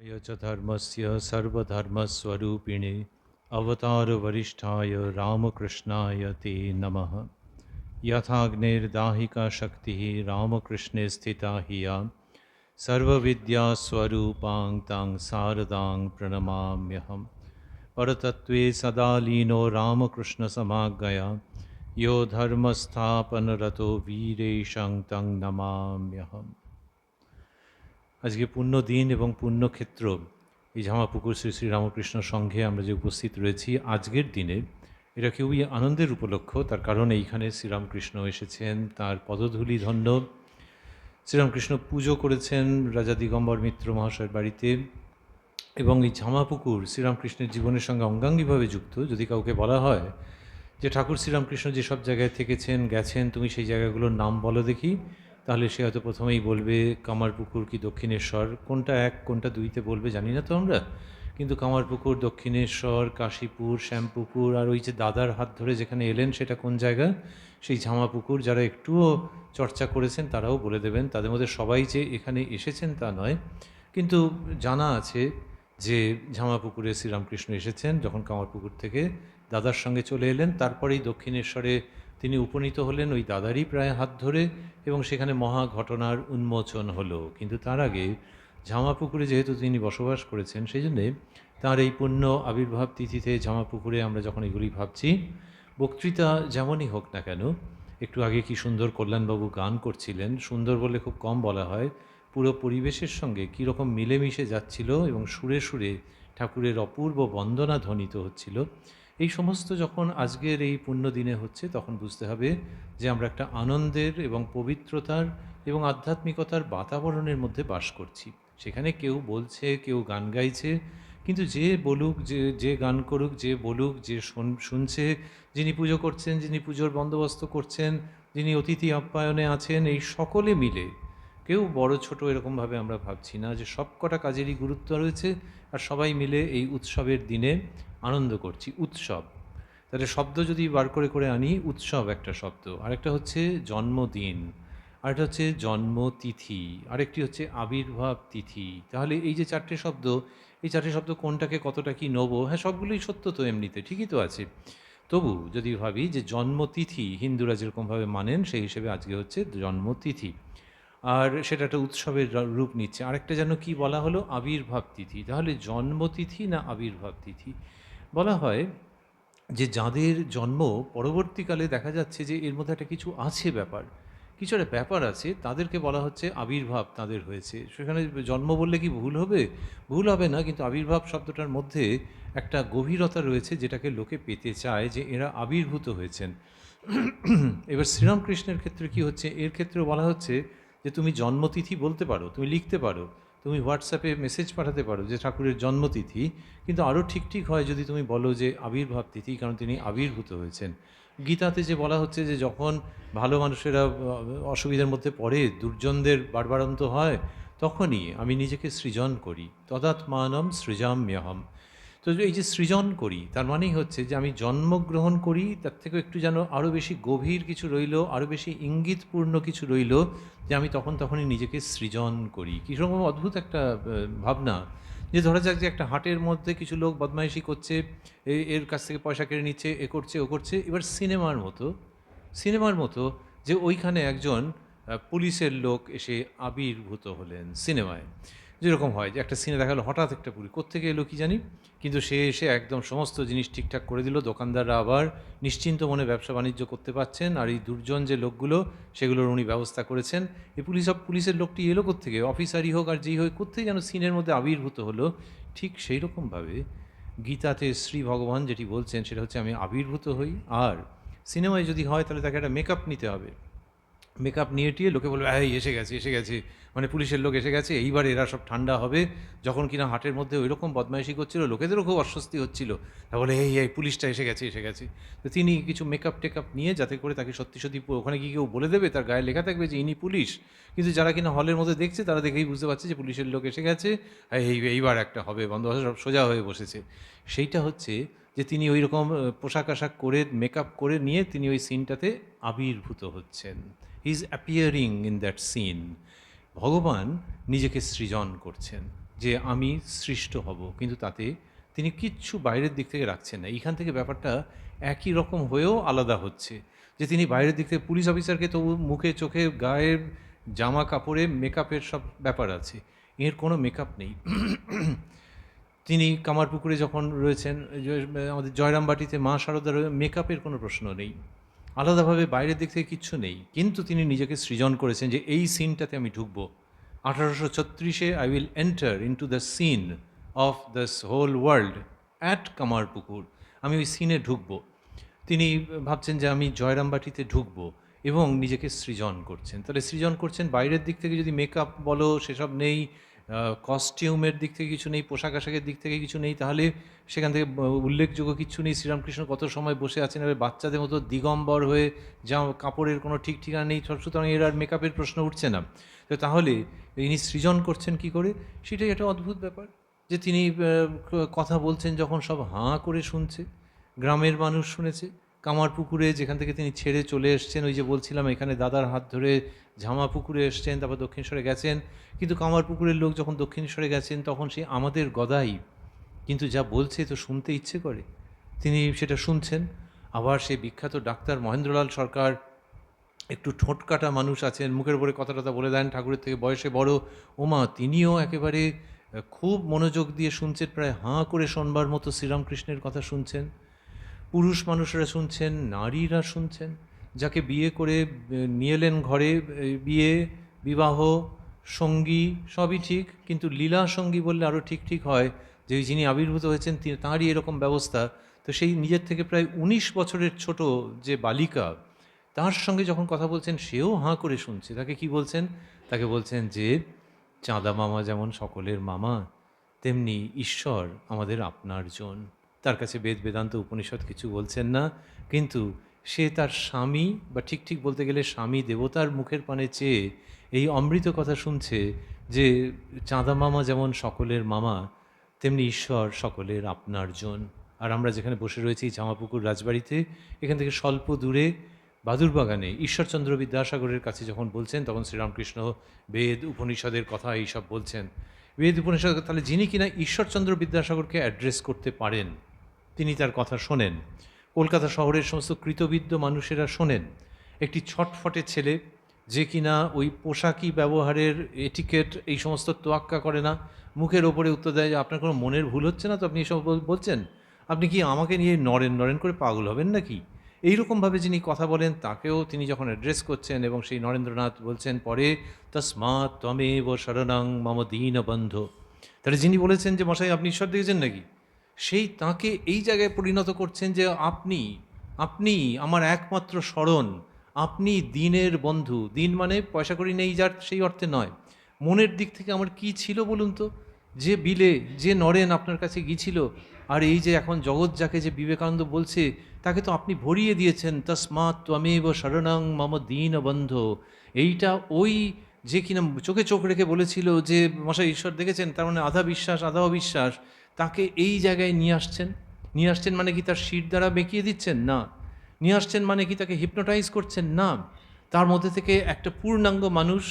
य च धर्मस्य सर्वधर्मस्वरूपिणे अवतारवरिष्ठाय रामकृष्णाय ते नमः। यथाग्निर्दाहिका शक्तिः रामकृष्णे स्थिता हि या सर्वविद्यास्वरूपां तां शारदां प्रणमाम्यहम्। परतत्त्वे सदा लीनो रामकृष्णसमाज्ञया यो धर्मस्थापनरतो वीरेशं तं नमाम्यहम्। আজকে পুণ্য দিন এবং পুণ্যক্ষেত্র এই ঝামাপুকুর শ্রী শ্রী রামকৃষ্ণ সংঘে আমরা যে উপস্থিত রয়েছি আজকের দিনে, এটা খুবই আনন্দের উপলক্ষ। তার কারণ এইখানে শ্রীরামকৃষ্ণ এসেছেন, তার পদধূলি ধন্য। শ্রীরামকৃষ্ণ পুজো করেছেন রাজা দিগম্বর মিত্র মহাশয়ের বাড়িতে, এবং এই ঝামাপুকুর শ্রীরামকৃষ্ণের জীবনের সঙ্গে অঙ্গাঙ্গিভাবে যুক্ত। যদি কাউকে বলা হয় যে ঠাকুর শ্রীরামকৃষ্ণ যেসব জায়গায় থেকেছেন গেছেন, তুমি সেই জায়গাগুলোর নাম বলো দেখি, তাহলে সে হয়তো প্রথমেই বলবে কামারপুকুর কি দক্ষিণেশ্বর। কোনটা এক কোনটা দুইতে বলবে জানি না তো আমরা, কিন্তু কামারপুকুর, দক্ষিণেশ্বর, কাশীপুর, শ্যামপুকুর, আর ওই যে দাদার হাত ধরে যেখানে এলেন সেটা কোন জায়গা, সেই ঝামাপুকুর। যারা একটুও চর্চা করেছেন তারাও বলে দেবেন। তাদের মধ্যে সবাই যে এখানে এসেছেন তা নয়, কিন্তু জানা আছে যে ঝামাপুকুরে শ্রীরামকৃষ্ণ এসেছেন যখন কামারপুকুর থেকে দাদার সঙ্গে চলে এলেন। তারপরেই দক্ষিণেশ্বরে তিনি উপনীত হলেন ওই দাদারই প্রায় হাত ধরে, এবং সেখানে মহা ঘটনার উন্মোচন হলো। কিন্তু তার আগে ঝামাপুকুরে যেহেতু তিনি বসবাস করেছেন, সেই জন্যে তাঁর এই পুণ্য আবির্ভাব তিথিতে ঝামাপুকুরে আমরা যখন এগুলি ভাবছি, বক্তৃতা যেমনই হোক না কেন, একটু আগে কি সুন্দর কল্যাণবাবু গান করছিলেন, সুন্দর বলে খুব কম বলা হয়, পুরো পরিবেশের সঙ্গে কীরকম মিলেমিশে যাচ্ছিল এবং সুরে সুরে ঠাকুরের অপূর্ব বন্দনা ধ্বনিত হচ্ছিল। এই সমস্ত যখন আজকের এই পুণ্য দিনে হচ্ছে, তখন বুঝতে হবে যে আমরা একটা আনন্দের এবং পবিত্রতার এবং আধ্যাত্মিকতার বাতাবরণের মধ্যে বাস করছি। সেখানে কেউ বলছে, কেউ গান গাইছে, কিন্তু যে বলুক, যে গান করুক, যে বলুক, যে শুনছে, যিনি পুজো করছেন, যিনি পুজোর বন্দোবস্ত করছেন, যিনি অতিথি আপ্যায়নে আছেন, এই সকলে মিলে, কেউ বড় ছোট এরকমভাবে আমরা ভাবছি না, যে সব কটা কাজেরই গুরুত্ব রয়েছে, আর সবাই মিলে এই উৎসবের দিনে আনন্দ করছি। উৎসব, তাহলে শব্দ যদি বার করে করে আনি, উৎসব একটা শব্দ, আরেকটা হচ্ছে জন্মদিন, আরেকটা হচ্ছে জন্মতিথি, আরেকটি হচ্ছে আবির্ভাব তিথি। তাহলে এই যে চারটে শব্দ, এই চারটে শব্দ কোনটাকে কতটা কি নেবো? হ্যাঁ, সবগুলোই সত্য তো, এমনিতে ঠিকই তো আছে। তবু যদি ভাবি যে জন্মতিথি হিন্দুরা যেরকমভাবে মানেন, সেই হিসেবে আজকে হচ্ছে জন্মতিথি, আর সেটা একটা উৎসবের রূপ নিচ্ছে। আরেকটা যেন কি বলা হলো, আবির্ভাব তিথি। তাহলে জন্মতিথি না আবির্ভাব তিথি? বলা হয় যে যাদের জন্ম পরবর্তীকালে দেখা যাচ্ছে যে এর মধ্যে একটা কিছু আছে, ব্যাপার, কিছু একটা ব্যাপার আছে, তাদেরকে বলা হচ্ছে আবির্ভাব তাদের হয়েছে। সেখানে জন্ম বললে কি ভুল হবে? ভুল হবে না, কিন্তু আবির্ভাব শব্দটার মধ্যে একটা গভীরতা রয়েছে যেটাকে লোকে পেতে চায়, যে এরা আবির্ভূত হয়েছেন। এবার শ্রীরামকৃষ্ণের ক্ষেত্রে কি হচ্ছে, এর ক্ষেত্রেও বলা হচ্ছে যে তুমি জন্মতিথি বলতে পারো, তুমি লিখতে পারো, তুমি হোয়াটসঅ্যাপে মেসেজ পাঠাতে পারো যে ঠাকুরের জন্মতিথি, কিন্তু আরও ঠিক হয় যদি তুমি বলো যে আবির্ভাব তিথি, কারণ তিনি আবির্ভূত হয়েছেন। গীতাতে যে বলা হচ্ছে যে যখন ভালো মানুষেরা অসুবিধার মধ্যে পড়ে, দুর্জনদের বাড়বাড়ন্ত হয়, তখনই আমি নিজেকে সৃজন করি, তদাত্মানম সৃজাম্যহম। তো এই যে সৃজন করি, তার মানেই হচ্ছে যে আমি জন্মগ্রহণ করি, তার থেকেও একটু যেন আরও বেশি গভীর কিছু রইল, আরও বেশি ইঙ্গিতপূর্ণ কিছু রইল, যে আমি তখনই নিজেকে সৃজন করি। কীরকম অদ্ভুত একটা ভাবনা, যে ধরা যাক যে একটা হাটের মধ্যে কিছু লোক বদমাইশি করছে, এর কাছ থেকে পয়সা কেড়ে নিচ্ছে, এ করছে ও করছে। এবার সিনেমার মতো যে ওইখানে একজন পুলিশের লোক এসে আবির্ভূত হলেন সিনেমায়। যেরকম হয় যে একটা সিনে দেখালো, হঠাৎ একটা পুলিশ কোত্থেকে এলো কি জানি, কিন্তু সে এসে একদম সমস্ত জিনিস ঠিকঠাক করে দিল, দোকানদাররা আবার নিশ্চিন্ত মনে ব্যবসা বাণিজ্য করতে পারছেন, আর এই দুর্জন যে লোকগুলো, সেগুলোর উনি ব্যবস্থা করেছেন। এই পুলিশের লোকটি এলো কোত্থেকে, অফিসারই হোক আর যেই হোক, কোত্থেকে যেন সিনের মধ্যে আবির্ভূত হলো। ঠিক সেই রকমভাবে গীতাতে শ্রী ভগবান যেটি বলছেন সেটা হচ্ছে আমি আবির্ভূত হই। আর সিনেমায় যদি হয় তাহলে তাকে একটা মেকআপ নিতে হবে, মেকআপ নিয়ে টিয়ে লোকে বলবে এই এসে গেছে, মানে পুলিশের লোক এসে গেছে, এইবার এরা সব ঠান্ডা হবে। যখন কিনা হাটের মধ্যে ওই রকম বদমাইশি করছিল, লোকেদেরও খুব অস্বস্তি হচ্ছিল, তা বলে এই পুলিশটা এসে গেছে। তো তিনি কিছু মেকআপ টেকআপ নিয়ে, যাতে করে তাকে সত্যি ওখানে গিয়ে কেউ বলে দেবে, তার গায়ে লেখা থাকবে যে ইনি পুলিশ, কিন্তু যারা কিনা হলের মধ্যে দেখছে তারা দেখেই বুঝতে পারছে যে পুলিশের লোক এসে গেছে, এইবার একটা হবে, বন্দোবস্ত সব সোজা হয়ে বসেছে। সেইটা হচ্ছে যে তিনি ওই রকম পোশাক আশাক করে, মেকআপ করে নিয়ে তিনি ওই সিনটাতে আবির্ভূত হচ্ছেন। He is appearing in that scene. ভগবান নিজেকে সৃজন করছেন। যে আমি সৃষ্ট হব, কিন্তু তাতে তিনি কিচ্ছু বাইরের দিক থেকে রাখছেন না। এইখান থেকে ব্যাপারটা একই রকম হয়েও আলাদা হচ্ছে, যে তিনি বাইরের দিক থেকে পুলিশ অফিসারকে তবু মুখে চোখে গায়ের জামা কাপড়ে মেকআপের সব ব্যাপার আছে, এর কোনো মেকআপ নেই। তিনি কামারপুকুরে যখন রয়েছেন, আমাদের জয়রামবাটিতে মা শারদার মেকআপের কোনো প্রশ্ন নেই, আলাদাভাবে বাইরের দিক থেকে কিচ্ছু নেই, কিন্তু তিনি নিজেকে সৃজন করেছেন যে এই সিনটাতে আমি ঢুকবো। 1836-এ I will enter into the scene of this whole world at Kamarpukur, আমি ওই সিনে ঢুকবো। তিনি ভাবছেন যে আমি জয়রামবাটিতে ঢুকবো এবং নিজেকে সৃজন করছেন। তাহলে সৃজন করছেন বাইরের দিক থেকে যদি মেকআপ বলো সেসব নেই, কস্টিউমের দিক থেকে কিছু নেই, পোশাক আশাকের দিক থেকে কিছু নেই, তাহলে সেখান থেকে উল্লেখযোগ্য কিছু নেই। শ্রীরামকৃষ্ণ কত সময় বসে আছেন এবার বাচ্চাদের মতো দিগম্বর হয়ে, যা কাপড়ের কোনো ঠিক ঠিকানা নেই, সুতরাং এর আর মেকআপের প্রশ্ন উঠছে না। তো তাহলে ইনি সৃজন করছেন কি করে? সেটাই একটা অদ্ভুত ব্যাপার, যে তিনি কথা বলছেন যখন সব হাঁ করে শুনছে, গ্রামের মানুষ শুনেছে। কামারপুকুরে যেখান থেকে তিনি ছেড়ে চলে এসছেন, ওই যে বলছিলাম এখানে দাদার হাত ধরে ঝামাপুকুরে এসছেন, তারপর দক্ষিণেশ্বরে গেছেন, কিন্তু কামারপুকুরের লোক যখন দক্ষিণেশ্বরে গেছেন তখন সেই আমাদের গদাই কিন্তু যা বলছে তো শুনতে ইচ্ছে করে, তিনি সেটা শুনছেন। আবার সেই বিখ্যাত ডাক্তার মহেন্দ্রলাল সরকার, একটু ঠোঁটকাটা মানুষ আছেন, মুখের উপরে কথা টথা বলে দেন, ঠাকুরের থেকে বয়সে বড়, ওমা তিনিও একেবারে খুব মনোযোগ দিয়ে শুনছেন, প্রায় হাঁ করে শোনবার মতো শ্রীরামকৃষ্ণের কথা শুনছেন। পুরুষ মানুষরা শুনছেন, নারীরা শুনছেন, যাকে বিয়ে করে নিয়ে এলেন ঘরে, বিয়ে বিবাহ সঙ্গী সবই ঠিক, কিন্তু লীলা সঙ্গী বললে আরও ঠিক ঠিক হয়, যে যিনি আবির্ভূত হয়েছেন তাঁরই এরকম ব্যবস্থা। তো সেই নিজের থেকে প্রায় 19 বছরের ছোট যে বালিকা, তার সঙ্গে যখন কথা বলছেন সেও হাঁ করে শুনছে। তাকে কি বলছেন? তাকে বলছেন যে চাঁদা মামা যেমন সকলের মামা, তেমনি ঈশ্বর আমাদের আপনার জন। তার কাছে বেদ বেদান্ত উপনিষদ কিছু বলছেন না, কিন্তু সে তার স্বামী, বা ঠিক ঠিক বলতে গেলে স্বামী দেবতার মুখের পানে চেয়ে এই অমৃত কথা শুনছে, যে চাঁদা মামা যেমন সকলের মামা, তেমনি ঈশ্বর সকলের আপনার জন। আর আমরা যেখানে বসে রয়েছি জামাপুকুর রাজবাড়িতে, এখান থেকে স্বল্প দূরে বাদুরবাগানে ঈশ্বরচন্দ্র বিদ্যাসাগরের কাছে যখন বলছেন, তখন শ্রীরামকৃষ্ণ বেদ উপনিষদের কথা এইসব বলছেন। বেদ উপনিষদ, তাহলে যিনি কিনা ঈশ্বরচন্দ্র বিদ্যাসাগরকে অ্যাড্রেস করতে পারেন, তিনি তার কথা শোনেন। কলকাতা শহরের সমস্ত কৃতবিদ্য মানুষেরা শোনেন। একটি ছটফটে ছেলে, যে কিনা ওই পোশাকি ব্যবহারের এটিকেট এই সমস্ত তোয়াক্কা করে না, মুখের ওপরে উত্তর দেয় যে আপনার কোনো মনের ভুল হচ্ছে না তো, আপনি এসব বলছেন, আপনি কি আমাকে নিয়ে নরেন নরেন করে পাগল হবেন নাকি? এইরকমভাবে যিনি কথা বলেন, তাকেও তিনি যখন অ্যাড্রেস করছেন, এবং সেই নরেন্দ্রনাথ বলছেন পরে, তস্মাৎ ত্বমেব শরণং মম দীনবন্ধু। তাহলে যিনি বলেছেন যে মশাই আপনি ঈশ্বর দেখেছেন নাকি, সেই তাকে এই জায়গায় পরিণত করছেন যে আপনি আপনি আমার একমাত্র শরণ, আপনি দিনের বন্ধু। দিন মানে পয়সা করি নেই যার, সেই অর্থে নয়, মনের দিক থেকে আমার কি ছিল বলুন তো, যে বিলে যে নরেন আপনার কাছে গিয়েছিল, আর এই যে এখন জগৎ যাকে যে বিবেকানন্দ বলছে, তাকে তো আপনি ভরিয়ে দিয়েছেন, তস্মাৎ ত্বমেব শরণং মম দীনবন্ধু। এইটা ওই যে কিনা চোখে চোখ রেখে বলেছিল যে মশাই ঈশ্বর দেখেছেন, তার মানে আধা বিশ্বাস আধা অবিশ্বাস, তাকে এই জায়গায় নিয়ে আসছেন। নিয়ে আসছেন মানে কি তার শির দ্বারা বেঁকিয়ে দিচ্ছেন? না। নিয়ে আসছেন মানে কি তাকে হিপনোটাইজ করছেন? না। তার মধ্যে থেকে একটা পূর্ণাঙ্গ মানুষ,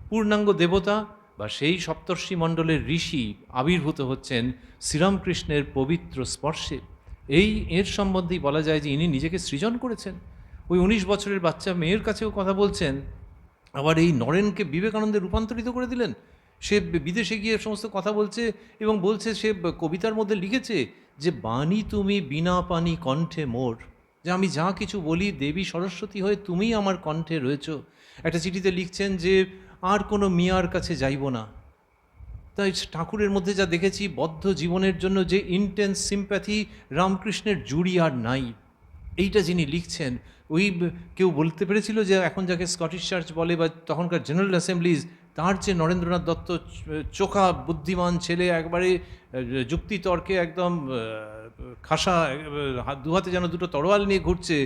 পূর্ণাঙ্গ দেবতা, বা সেই সপ্তর্ষি মণ্ডলের ঋষি আবির্ভূত হচ্ছেন শ্রীরামকৃষ্ণের পবিত্র স্পর্শে। এর সম্বন্ধেই বলা যায় যে ইনি নিজেকে সৃজন করেছেন। ওই 19 বছরের বাচ্চা মেয়ের কাছেও কথা বলছেন, আবার এই নরেনকে বিবেকানন্দে রূপান্তরিত করে দিলেন। সে বিদেশে গিয়ে সমস্ত কথা বলছে, এবং বলছে, সে কবিতার মধ্যে লিখেছে যে বাণী তুমি বিনা পানি কণ্ঠে মোর, যে আমি যা কিছু বলি দেবী সরস্বতী হয়ে তুমিই আমার কণ্ঠে রয়েছ। একটা চিঠিতে লিখছেন যে আর কোনো মিয়ার কাছে যাইব না। তাই ঠাকুরের মধ্যে যা দেখেছি, বদ্ধ জীবনের জন্য যে ইন্টেন্স সিম্প্যাথি, রামকৃষ্ণের জুড়ি আর নাই। এইটা যিনি লিখছেন, ওই কেউ বলতে পেরেছিল যে এখন যাকে স্কটিশ চার্চ বলে, বা তখনকার জেনারেল অ্যাসেম্বলিজ, তার যে নরেন্দ্রনাথ দত্ত চোখা বুদ্ধিমান ছেলে, একবারে যুক্তিতর্কে একদম খাসা, দু হাতে যেন দুটো তরোয়াল নিয়ে ঘুরছে,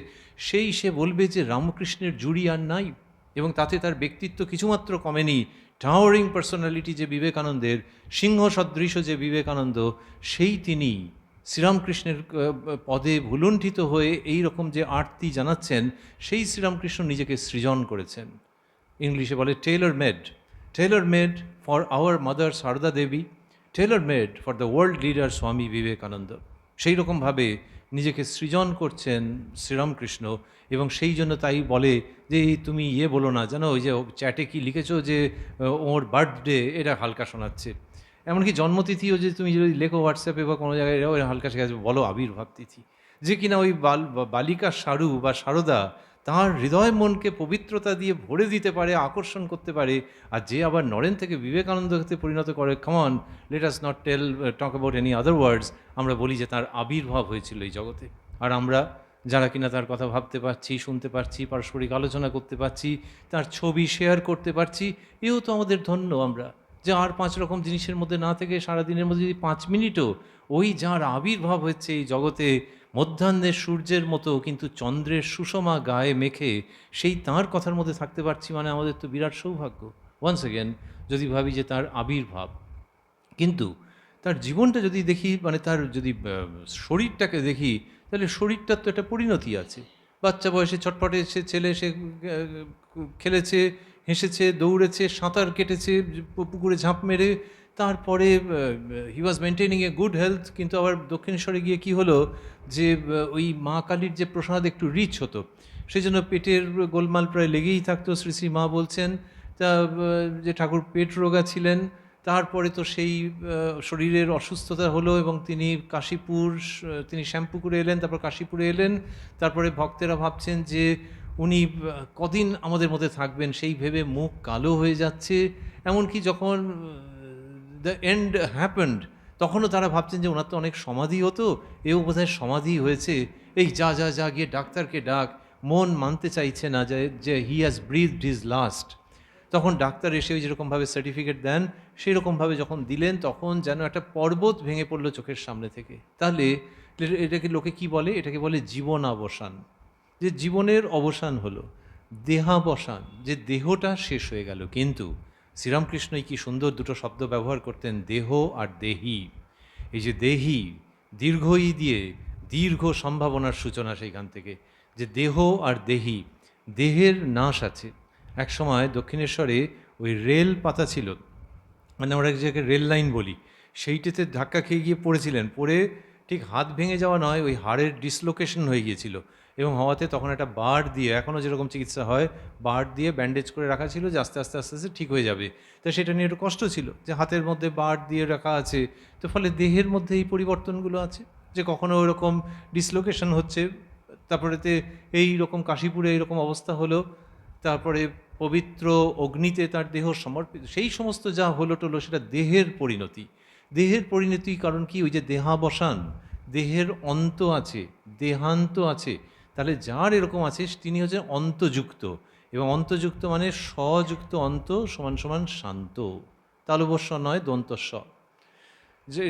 সে বলবে যে রামকৃষ্ণের জুড়ি আর নাই, এবং তাতে তার ব্যক্তিত্ব কিছুমাত্র কমেনি। টাওয়ারিং পার্সোনালিটি যে বিবেকানন্দের, সিংহ সদৃশ যে বিবেকানন্দ, সেই তিনি শ্রীরামকৃষ্ণের পদে ভুলুণ্ঠিত হয়ে এই রকম যে আরতি জানাচ্ছেন, সেই শ্রীরামকৃষ্ণ নিজেকে সৃজন করেছেন। ইংলিশে বলে tailor made for our mother Sarada Devi, tailor made for the world leader Swami Vivekananda. সেই রকমভাবে নিজেকে সৃজন করছেন শ্রীরামকৃষ্ণ, এবং সেই জন্য তাই বলে যে এই তুমি বলো না, জানো ওই যে চ্যাটে কি লিখেছো যে ওর বার্থডে, এটা হালকা শোনাচ্ছে। এমনকি জন্মতিথিও যে তুমি যদি লেখো হোয়াটসঅ্যাপে বা কোনো জায়গায়, এরাও হালকা শেখাচ্ছে, বলো আবির্ভাব তিথি। যে কিনা ওই বালিকা সারু বা সারদা তাঁর হৃদয় মনকে পবিত্রতা দিয়ে ভরে দিতে পারে, আকর্ষণ করতে পারে। আর যে আবার নরেন থেকে বিবেকানন্দতে পরিণত করে, come on let us not talk about any other words, আমরা বলি যে তার আবির্ভাব হয়েছিল এই জগতে। আর আমরা যারা কিনা তার কথা ভাবতে পারছি, শুনতে পারছি, পারস্পরিক আলোচনা করতে পারছি, তার ছবি শেয়ার করতে পারছি, এও তো আমাদের ধন্য আমরা। যে আর 5 রকম জিনিসের মধ্যে না থেকে সারাদিনের মধ্যে যদি 5 মিনিটও ওই যার আবির্ভাব হচ্ছে এই জগতে মধ্যাহ্নের সূর্যের মতো কিন্তু চন্দ্রের সুষমা গায়ে মেখে, সেই তাঁর কথার মধ্যে থাকতে পারছি, মানে আমাদের তো বিরাট সৌভাগ্য। ওয়ান্স এগেন যদি ভাবি যে তার আবির্ভাব, কিন্তু তার জীবনটা যদি দেখি, মানে তার যদি শরীরটাকে দেখি, তাহলে শরীরটার তো একটা পরিণতি আছে। বাচ্চা বয়সে ছটফটে সে ছেলে, সে খেলেছে, হেসেছে, দৌড়েছে, সাঁতার কেটেছে, পুকুরে ঝাঁপ মেরে, তারপরে হি ওয়াজ মেনটেনিং এ গুড হেলথ। কিন্তু আবার দক্ষিণেশ্বরে গিয়ে কি হলো যে ওই মা কালীর যে প্রসাদ একটু রিচ হতো, সেই জন্য পেটের গোলমাল প্রায় লেগেই থাকতো। শ্রী শ্রী মা বলছেন তা যে ঠাকুর পেট রোগা ছিলেন। তারপরে তো সেই শরীরের অসুস্থতা হলো এবং তিনি কাশীপুর, তিনি শ্যাম্পু করে এলেন, তারপর কাশীপুরে এলেন। তারপরে ভক্তেরা ভাবছেন যে উনি কদিন আমাদের মধ্যে থাকবেন, সেই ভেবে মুখ কালো হয়ে যাচ্ছে। এমনকি যখন দ্য এন্ড হ্যাপেন্ড, তখনও তারা ভাবছেন যে ওনার তো অনেক সমাধি হতো, এও বোধহয় সমাধি হয়েছে। এই যা যা যা গিয়ে ডাক্তারকে ডাক, মন মানতে চাইছে না যে হি হ্যাজ ব্রিথড হিজ লাস্ট। তখন ডাক্তার এসে ওই যেরকমভাবে সার্টিফিকেট দেন, সেই রকমভাবে যখন দিলেন, তখন যেন একটা পর্বত ভেঙে পড়লো চোখের সামনে থেকে। তাহলে এটাকে লোকে কি বলে? এটাকে বলে জীবনাবসান। যে জীবনের অবসান হলো, দেহাবসান, যে দেহটা শেষ হয়ে গেল। কিন্তু শ্রীরামকৃষ্ণই কি সুন্দর দুটো শব্দ ব্যবহার করতেন, দেহ আর দেহি। এই যে দেহি, দীর্ঘই দিয়ে দীর্ঘ সম্ভাবনার সূচনা সেইখান থেকে, যে দেহ আর দেহি, দেহের নাশ আছে। এক সময় দক্ষিণেশ্বরে ওই রেল পাতা ছিল, মানে আমরা যাকে রেল লাইন বলি, সেইটাতে ধাক্কা খেয়ে গিয়ে পড়েছিলেন। পড়ে ঠিক হাত ভেঙে যাওয়া নয়, ওই হাড়ের ডিসলোকেশন হয়ে গিয়েছিল। এবং হওয়াতে তখন একটা বার দিয়ে, এখনও যেরকম চিকিৎসা হয়, বার দিয়ে ব্যান্ডেজ করে রাখা ছিল যে আস্তে আস্তে আস্তে আস্তে ঠিক হয়ে যাবে। তো সেটা নিয়ে একটু কষ্ট ছিল যে হাতের মধ্যে বার দিয়ে রাখা আছে, তো ফলে দেহের মধ্যে এই পরিবর্তনগুলো আছে, যে কখনো ওইরকম ডিসলোকেশন হচ্ছে, তারপরেতে এই রকম কাশীপুরে এইরকম অবস্থা হলো, তারপরে পবিত্র অগ্নিতে তার দেহ সমর্পিত, সেই সমস্ত যা হলো টলো সেটা দেহের পরিণতি। দেহের পরিণতি কারণ কি? ওই যে দেহাবসান, দেহের অন্ত আছে, দেহান্ত আছে। তাহলে যার এরকম আছে তিনি হচ্ছে অন্তযুক্ত, এবং অন্তযুক্ত মানে স্বযুক্ত অন্ত সমান সমান শান্ত। তালবস্য নয়, দন্তস্ব, যে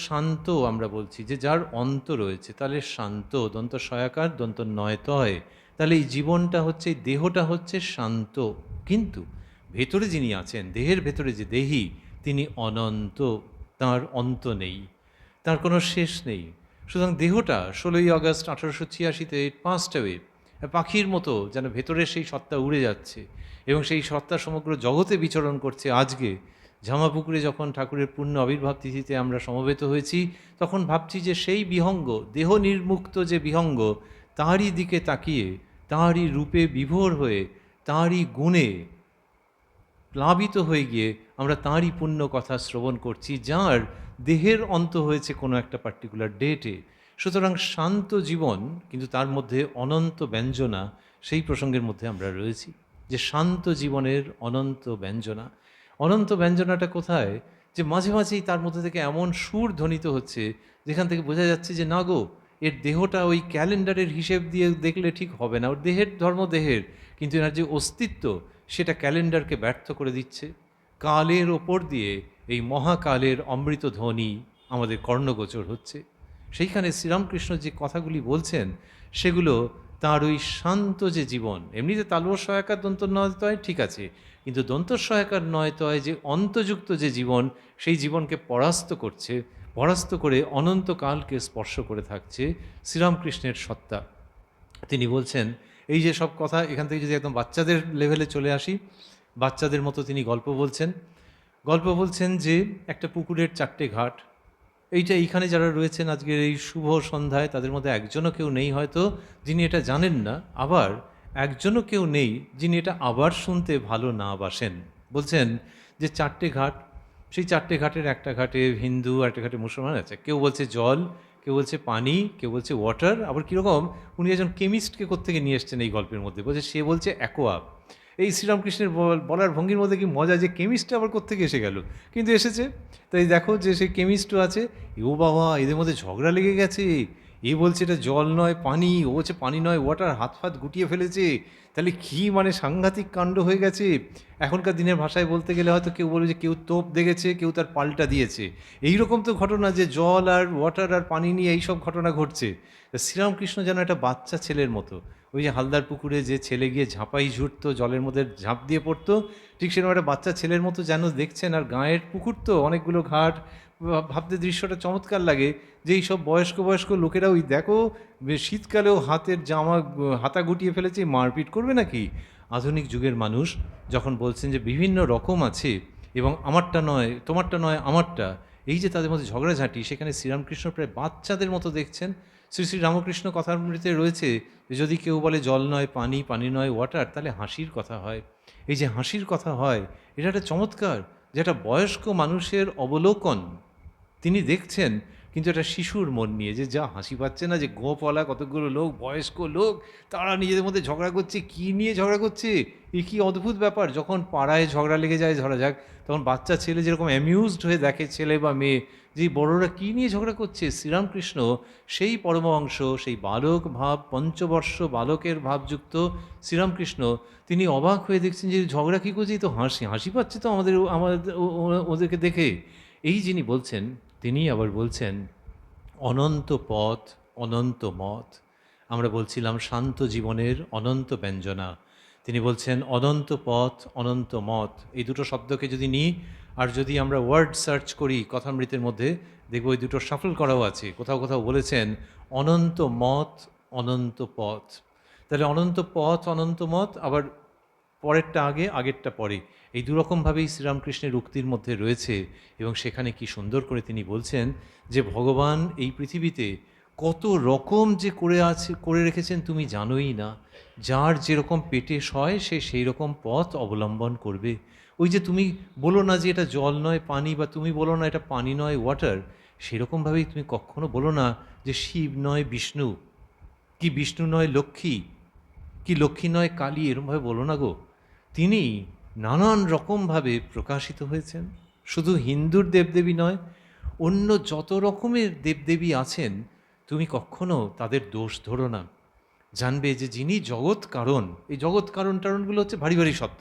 শান্ত আমরা বলছি, যে যার অন্ত রয়েছে, তাহলে শান্ত, দন্ত সয়াকার, দন্ত নয়তয়। তাহলে এই জীবনটা হচ্ছে, এই দেহটা হচ্ছে শান্ত। কিন্তু ভেতরে যিনি আছেন, দেহের ভেতরে যে দেহি, তিনি অনন্ত, তার অন্ত নেই, তার কোনো শেষ নেই। সুতরাং দেহটা 16ই আগস্ট 1886-তে পাস্ট অ্যাওয়ে, পাখির মতো যেন ভেতরের সেই সত্তা উড়ে যাচ্ছে, এবং সেই সত্তা সমগ্র জগতে বিচরণ করছে। আজকে ঝামাপুকুরে যখন ঠাকুরের পূর্ণ আবির্ভাব তিথিতে আমরা সমবেত হয়েছি, তখন ভাবছি যে সেই বিহঙ্গ, দেহ নির্মুক্ত যে বিহঙ্গ, তাঁরই দিকে তাকিয়ে, তাঁরই রূপে বিভোর হয়ে, তাঁরই গুণে প্লাবিত হয়ে গিয়ে আমরা তাঁরই পুণ্য কথা শ্রবণ করছি, যার দেহের অন্ত হয়েছে কোনো একটা পার্টিকুলার ডেটে। সুতরাং শান্ত জীবন, কিন্তু তার মধ্যে অনন্ত ব্যঞ্জনা, সেই প্রসঙ্গের মধ্যে আমরা রয়েছি, যে শান্ত জীবনের অনন্ত ব্যঞ্জনা। অনন্ত ব্যঞ্জনাটা কোথায়? যে মাঝে মাঝেই তার মধ্যে থেকে এমন সুর ধ্বনিত হচ্ছে, যেখান থেকে বোঝা যাচ্ছে যে না গো, এর দেহটা ওই ক্যালেন্ডারের হিসেব দিয়ে দেখলে ঠিক হবে না, ওর দেহের ধর্ম দেহের, কিন্তু এনার যে অস্তিত্ব, সেটা ক্যালেন্ডারকে ব্যর্থ করে দিচ্ছে। কালের ওপর দিয়ে এই মহাকালের অমৃত ধ্বনি আমাদের কর্ণগোচর হচ্ছে। সেইখানে শ্রীরামকৃষ্ণ যে কথাগুলি বলছেন, সেগুলো তার ওই শান্ত যে জীবন, এমনিতে তালবস্য সহায়কার দন্ত নয়তয় ঠিক আছে, কিন্তু দন্ত সহায়কার নয়তয় যে অন্তযুক্ত যে জীবন, সেই জীবনকে পরাস্ত করছে, পরাস্ত করে অনন্তকালকে স্পর্শ করে থাকছে শ্রীরামকৃষ্ণের সত্তা। তিনি বলছেন এই যে সব কথা, এখান থেকে যদি একদম বাচ্চাদের লেভেলে চলে আসি, বাচ্চাদের মতো তিনি গল্প বলছেন। গল্প বলছেন যে একটা পুকুরের 4টে ঘাট। এইখানে যারা রয়েছেন আজকের এই শুভ সন্ধ্যায়, তাদের মধ্যে একজনও কেউ নেই হয়তো যিনি এটা জানেন না, আবার একজনও কেউ নেই যিনি এটা আবার শুনতে ভালো না বাসেন। বলছেন যে 4টে ঘাট, সেই 4টে ঘাটের একটা ঘাটে হিন্দু, একটা ঘাটে মুসলমান আছে। কেউ বলছে জল, কেউ বলছে পানি, কেউ বলছে ওয়াটার, আবার কীরকম উনি একজন কেমিস্টকে কোত্থেকে নিয়ে এসছেন এই গল্পের মধ্যে। বলছে সে বলছে অ্যাকোয়া। এই শ্রীরামকৃষ্ণের বলার ভঙ্গির মধ্যে কি মজা, যে কেমিস্টটা আবার কোত্থেকে এসে গেল, কিন্তু এসেছে। তাই দেখো যে সেই কেমিস্টও আছে। ও বাবা, এদের মধ্যে ঝগড়া লেগে গেছে। এ বলছে এটা জল নয় পানি, ও বলছে পানি নয় ওয়াটার, হাত ফাত গুটিয়ে ফেলেছে। তাহলে কী মানে সাংঘাতিক কাণ্ড হয়ে গেছে। এখনকার দিনের ভাষায় বলতে গেলে হয়তো কেউ বলবে যে কেউ তোপ দেখেছে, কেউ তার পাল্টা দিয়েছে। এইরকম তো ঘটনা, যে জল আর ওয়াটার আর পানি নিয়ে এইসব ঘটনা ঘটছে। শ্রীরামকৃষ্ণ যেন একটা বাচ্চা ছেলের মতো, ওই যে হালদার পুকুরে যে ছেলে গিয়ে ঝাঁপাই ঝুটতো, জলের মধ্যে ঝাঁপ দিয়ে পড়তো, ঠিক সেরকম একটা বাচ্চা ছেলের মতো যেন দেখছেন। আর গাঁয়ের পুকুর তো অনেকগুলো ঘাট, ভাবতে দৃশ্যটা চমৎকার লাগে। যে এই সব বয়স্ক বয়স্ক লোকেরা ওই দেখো শীতকালেও হাতের জামা হাতা গুটিয়ে ফেলেছে, মারপিট করবে নাকি। আধুনিক যুগের মানুষ যখন বলছেন যে বিভিন্ন রকম আছে এবং আমারটা নয় তোমারটা নয় আমারটা, এই যে তাদের মধ্যে ঝগড়াঝাঁটি, সেখানে শ্রীরামকৃষ্ণ প্রায় বাচ্চাদের মতো দেখছেন। শ্রী শ্রী রামকৃষ্ণ কথামৃতে রয়েছে যে যদি কেউ বলে জল নয় পানি, পানি নয় ওয়াটার, তাহলে হাসির কথা হয়। এই যে হাসির কথা হয়, এটা একটা চমৎকার, যে একটা বয়স্ক মানুষের অবলোকন তিনি দেখছেন, কিন্তু একটা শিশুর মন নিয়ে, যে যা হাসি পাচ্ছে না, যে গোপওয়ালা কতগুলো লোক, বয়স্ক লোক, তারা নিজেদের মধ্যে ঝগড়া করছে। কী নিয়ে ঝগড়া করছে, এ কী অদ্ভুত ব্যাপার। যখন পাড়ায় ঝগড়া লেগে যায় ধরা যাক, তখন বাচ্চা ছেলে যেরকম অ্যামিউজড হয়ে দেখে ছেলে বা মেয়ে, যে বড়রা কী নিয়ে ঝগড়া করছে, শ্রীরামকৃষ্ণ সেই পরমহংস, সেই বালক ভাব, পঞ্চবর্ষ বালকের ভাবযুক্ত শ্রীরামকৃষ্ণ, তিনি অবাক হয়ে দেখছেন যে ঝগড়া কী করছে, তো হাসি হাসি পাচ্ছে তো আমাদের ওদেরকে দেখে। এই যিনি বলছেন, তিনি আবার বলছেন অনন্ত পথ অনন্ত মত। আমরা বলছিলাম শান্ত জীবনের অনন্ত ব্যঞ্জনা। তিনি বলছেন অনন্ত পথ অনন্ত মত। এই দুটো শব্দকে যদি নিই, আর যদি আমরা ওয়ার্ড সার্চ করি কথামৃতের মধ্যে, দেখব এই দুটো শাফল করাও আছে। কোথাও কোথাও বলেছেন অনন্ত মত অনন্ত পথ। তাহলে অনন্ত পথ অনন্ত মত, আবার পরেরটা আগে আগেরটা পরে, এই দুরকমভাবেই শ্রীরামকৃষ্ণের উক্তির মধ্যে রয়েছে। এবং সেখানে কি সুন্দর করে তিনি বলছেন যে ভগবান এই পৃথিবীতে কত রকম যে করে রেখেছেন তুমি জানোই না। যার যেরকম পেটে সয় সে সেই রকম পথ অবলম্বন করবে। ওই যে তুমি বলো না যে এটা জল নয় পানি, বা তুমি বলো না এটা পানি নয় ওয়াটার, সেরকমভাবেই তুমি কখনো বলো না যে শিব নয় বিষ্ণু, কি বিষ্ণু নয় লক্ষ্মী, কি লক্ষ্মী নয় কালী, এরমভাবে বলো না গো। তিনি নানান রকমভাবে প্রকাশিত হয়েছেন। শুধু হিন্দুর দেবদেবী নয়, অন্য যত রকমের দেবদেবী আছেন, তুমি কখনো তাদের দোষ ধরো না। জানবে যে যিনি জগৎ কারণ, এই জগৎ কারণ টারণগুলো হচ্ছে ভারী ভারী শব্দ।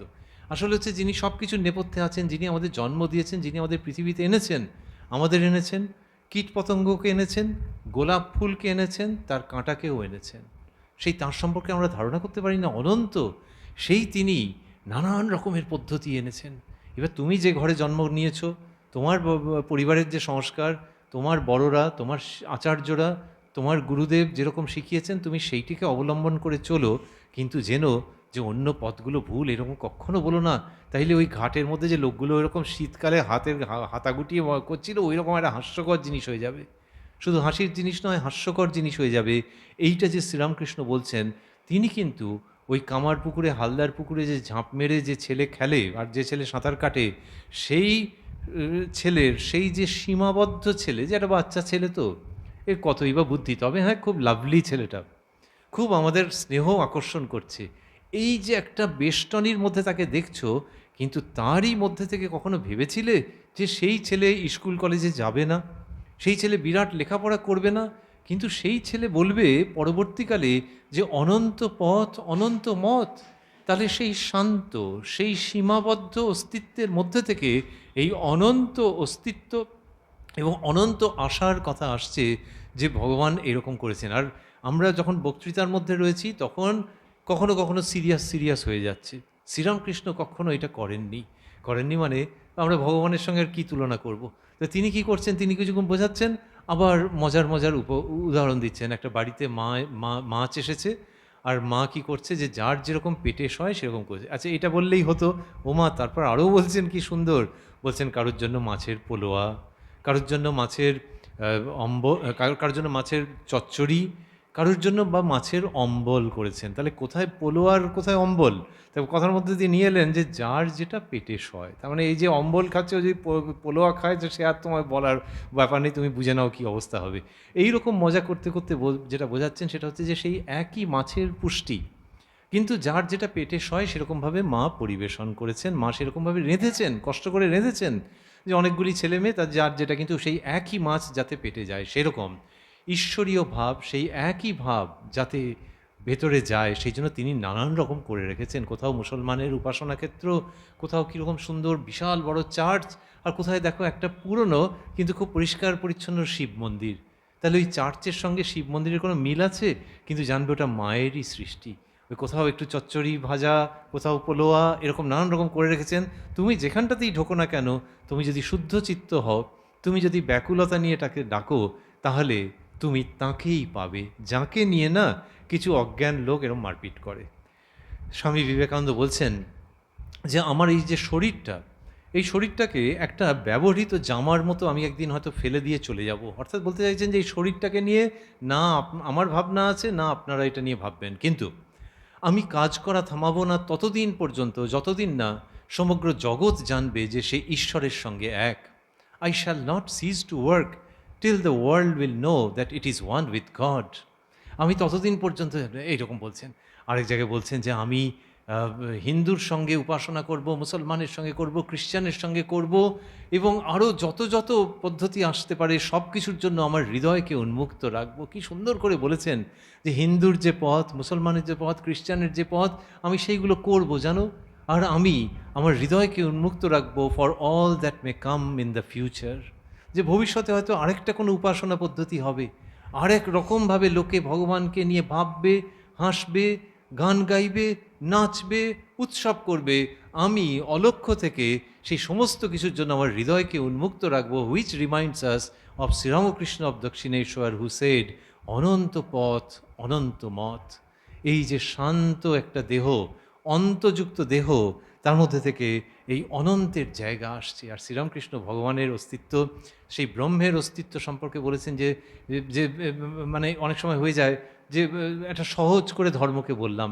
আসলে হচ্ছে যিনি সব কিছুর নেপথ্যে আছেন, যিনি আমাদের জন্ম দিয়েছেন, যিনি আমাদের পৃথিবীতে এনেছেন, আমাদের এনেছেন, কীট পতঙ্গকে এনেছেন, গোলাপ ফুলকে এনেছেন, তার কাঁটাকেও এনেছেন। সেই তার সম্পর্কে আমরা ধারণা করতে পারি না, অনন্ত। সেই তিনি নানান রকমের পদ্ধতি এনেছেন। এবার তুমি যে ঘরে জন্ম নিয়েছ, তোমার পরিবারের যে সংস্কার, তোমার বড়রা, তোমার আচার্যরা, তোমার গুরুদেব যেরকম শিখিয়েছেন, তুমি সেইটিকে অবলম্বন করে চলো। কিন্তু জেনো যে অন্য পথগুলো ভুল, এরকম কখনো বলো না। তাইলে ওই ঘাটের মধ্যে যে লোকগুলো এরকম শীতকালে হাতা গুটিয়ে করছিল, ওই রকম একটা হাস্যকর জিনিস হয়ে যাবে। শুধু হাসির জিনিস নয়, হাস্যকর জিনিস হয়ে যাবে। এইটা যে শ্রীরামকৃষ্ণ বলছেন, তিনি কিন্তু ওই কামার পুকুরে, হালদার পুকুরে যে ঝাঁপ মেরে যে ছেলে খেলে আর যে ছেলে সাঁতার কাটে, সেই ছেলের সেই যে সীমাবদ্ধ ছেলে, যে একটা বাচ্চা ছেলে, তো এর কতই বা বুদ্ধি। তবে হ্যাঁ, খুব লাভলি ছেলেটা, খুব আমাদের স্নেহ আকর্ষণ করছে। এই যে একটা বেষ্টনীর মধ্যে তাকে দেখছো, কিন্তু তারই মধ্যে থেকে কখনো ভেবেছিলে যে সেই ছেলে স্কুল কলেজে যাবে না, সেই ছেলে বিরাট লেখাপড়া করবে না, কিন্তু সেই ছেলে বলবে পরবর্তীকালে যে অনন্ত পথ অনন্ত মত। তাহলে সেই শান্ত, সেই সীমাবদ্ধ অস্তিত্বের মধ্যে থেকে এই অনন্ত অস্তিত্ব এবং অনন্ত আশার কথা আসছে, যে ভগবান এরকম করেছেন। আর আমরা যখন বক্তৃতার মধ্যে রয়েছি, তখন কখনো কখনো সিরিয়াস হয়ে যাচ্ছে। শ্রীরামকৃষ্ণ কখনো এটা করেননি মানে আমরা ভগবানের সঙ্গে আর কী তুলনা করব। তো তিনি কি করছেন, তিনি কিছুক্ষণ বোঝাচ্ছেন, আবার মজার মজার উদাহরণ দিচ্ছেন। একটা বাড়িতে মাছ এসেছে, আর মা কি করছে, যে যার যেরকম পেটে সয় সেরকম করছে। আচ্ছা, এটা বললেই হতো, ও মা তারপর আরও বলছেন কি সুন্দর, বলছেন কারোর জন্য মাছের পোলোয়া, কারোর জন্য মাছের কারোর জন্য মাছের চচ্চড়ি, কারোর জন্য বা মাছের অম্বল করেছেন। তাহলে কোথায় পোলোয়ার কোথায় অম্বল? তবে কথার মধ্যে দিয়ে নিয়ে এলেন যে যার যেটা পেটে সয়। তার মানে এই যে অম্বল খাচ্ছে, ও যদি পোলোয়া খায়, তো সে আর তোমায় বলার ব্যাপার নেই, তুমি বুঝে নাও কী অবস্থা হবে। এই রকম মজা করতে করতে যেটা বোঝাচ্ছেন সেটা হচ্ছে যে সেই একই মাছের পুষ্টি, কিন্তু যার যেটা পেটে সয় সেরকমভাবে মা পরিবেশন করেছেন, মা সেরকমভাবে রেঁধেছেন, কষ্ট করে রেঁধেছেন যে অনেকগুলি ছেলে মেয়ে তার যার যেটা, কিন্তু সেই একই মাছ যাতে পেটে যায়, সেরকম ঈশ্বরীয় ভাব, সেই একই ভাব যাতে ভেতরে যায়, সেই জন্য তিনি নানান রকম করে রেখেছেন। কোথাও মুসলমানের উপাসনা ক্ষেত্র, কোথাও কীরকম সুন্দর বিশাল বড় চার্চ, আর কোথায় দেখো একটা পুরনো কিন্তু খুব পরিষ্কার পরিচ্ছন্ন শিব মন্দির। তাহলে ওই চার্চের সঙ্গে শিব মন্দিরের কোনো মিল আছে? কিন্তু জানবে ওটা মায়েরই সৃষ্টি। ওই কোথাও একটু চচ্চড়ি ভাজা, কোথাও পোলোয়া, এরকম নানান রকম করে রেখেছেন। তুমি যেখানটাতেই ঢোকো না কেন, তুমি যদি শুদ্ধ চিত্ত হও, তুমি যদি ব্যাকুলতা নিয়ে তাকে ডাকো, তাহলে তুমি তাঁকেই পাবে, যাকে নিয়ে না কিছু অজ্ঞান লোক এরকম মারপিট করে। স্বামী বিবেকানন্দ বলছেন যে আমার এই যে শরীরটা, এই শরীরটাকে একটা ব্যবহৃত জামার মতো আমি একদিন হয়তো ফেলে দিয়ে চলে যাব। অর্থাৎ বলতে চাইছেন যে এই শরীরটাকে নিয়ে না আমার ভাবনা আছে, না আপনারা এটা নিয়ে ভাববেন, কিন্তু আমি কাজ করা থামাবো না ততদিন পর্যন্ত যতদিন না সমগ্র জগৎ জানবে যে সে ঈশ্বরের সঙ্গে এক। I shall not cease to work till the world will know that it is one with God. আমি ততদিন পর্যন্ত, এইরকম বলছেন। আরেক জায়গায় বলছেন যে আমি হিন্দুর সঙ্গে উপাসনা করব, মুসলমানের সঙ্গে করব, খ্রিশ্চানের সঙ্গে করব, এবং আরও যত যত পদ্ধতি আসতে পারে সব কিছুর জন্য আমার হৃদয়কে উন্মুক্ত রাখবো। কি সুন্দর করে বলেছেন যে হিন্দুর যে পথ, মুসলমানের যে পথ, খ্রিশ্চানের যে পথ, আমি সেইগুলো করব জানো, আর আমি আমার হৃদয়কে উন্মুক্ত রাখবো for all that may come in the future. যে ভবিষ্যতে হয়তো আরেকটা কোনো উপাসনা পদ্ধতি হবে, আরেক রকমভাবে লোকে ভগবানকে নিয়ে ভাববে, হাসবে, গান গাইবে, নাচবে, উৎসব করবে। আমি অলক্ষ্য থেকে সেই সমস্ত কিছুর জন্য আমার হৃদয়কে উন্মুক্ত রাখবো। Which reminds us of Sri Ramakrishna of Dakshineswar, who said অনন্ত পথ অনন্ত মত। এই যে শান্ত একটা দেহ, অন্তযুক্ত দেহ, তার মধ্যে থেকে এই অনন্তের জায়গা আসছে। আর শ্রীরামকৃষ্ণ ভগবানের অস্তিত্ব, সেই ব্রহ্মের অস্তিত্ব সম্পর্কে বলেছেন যে যে মানে অনেক সময় হয়ে যায় যে একটা সহজ করে ধর্মকে বললাম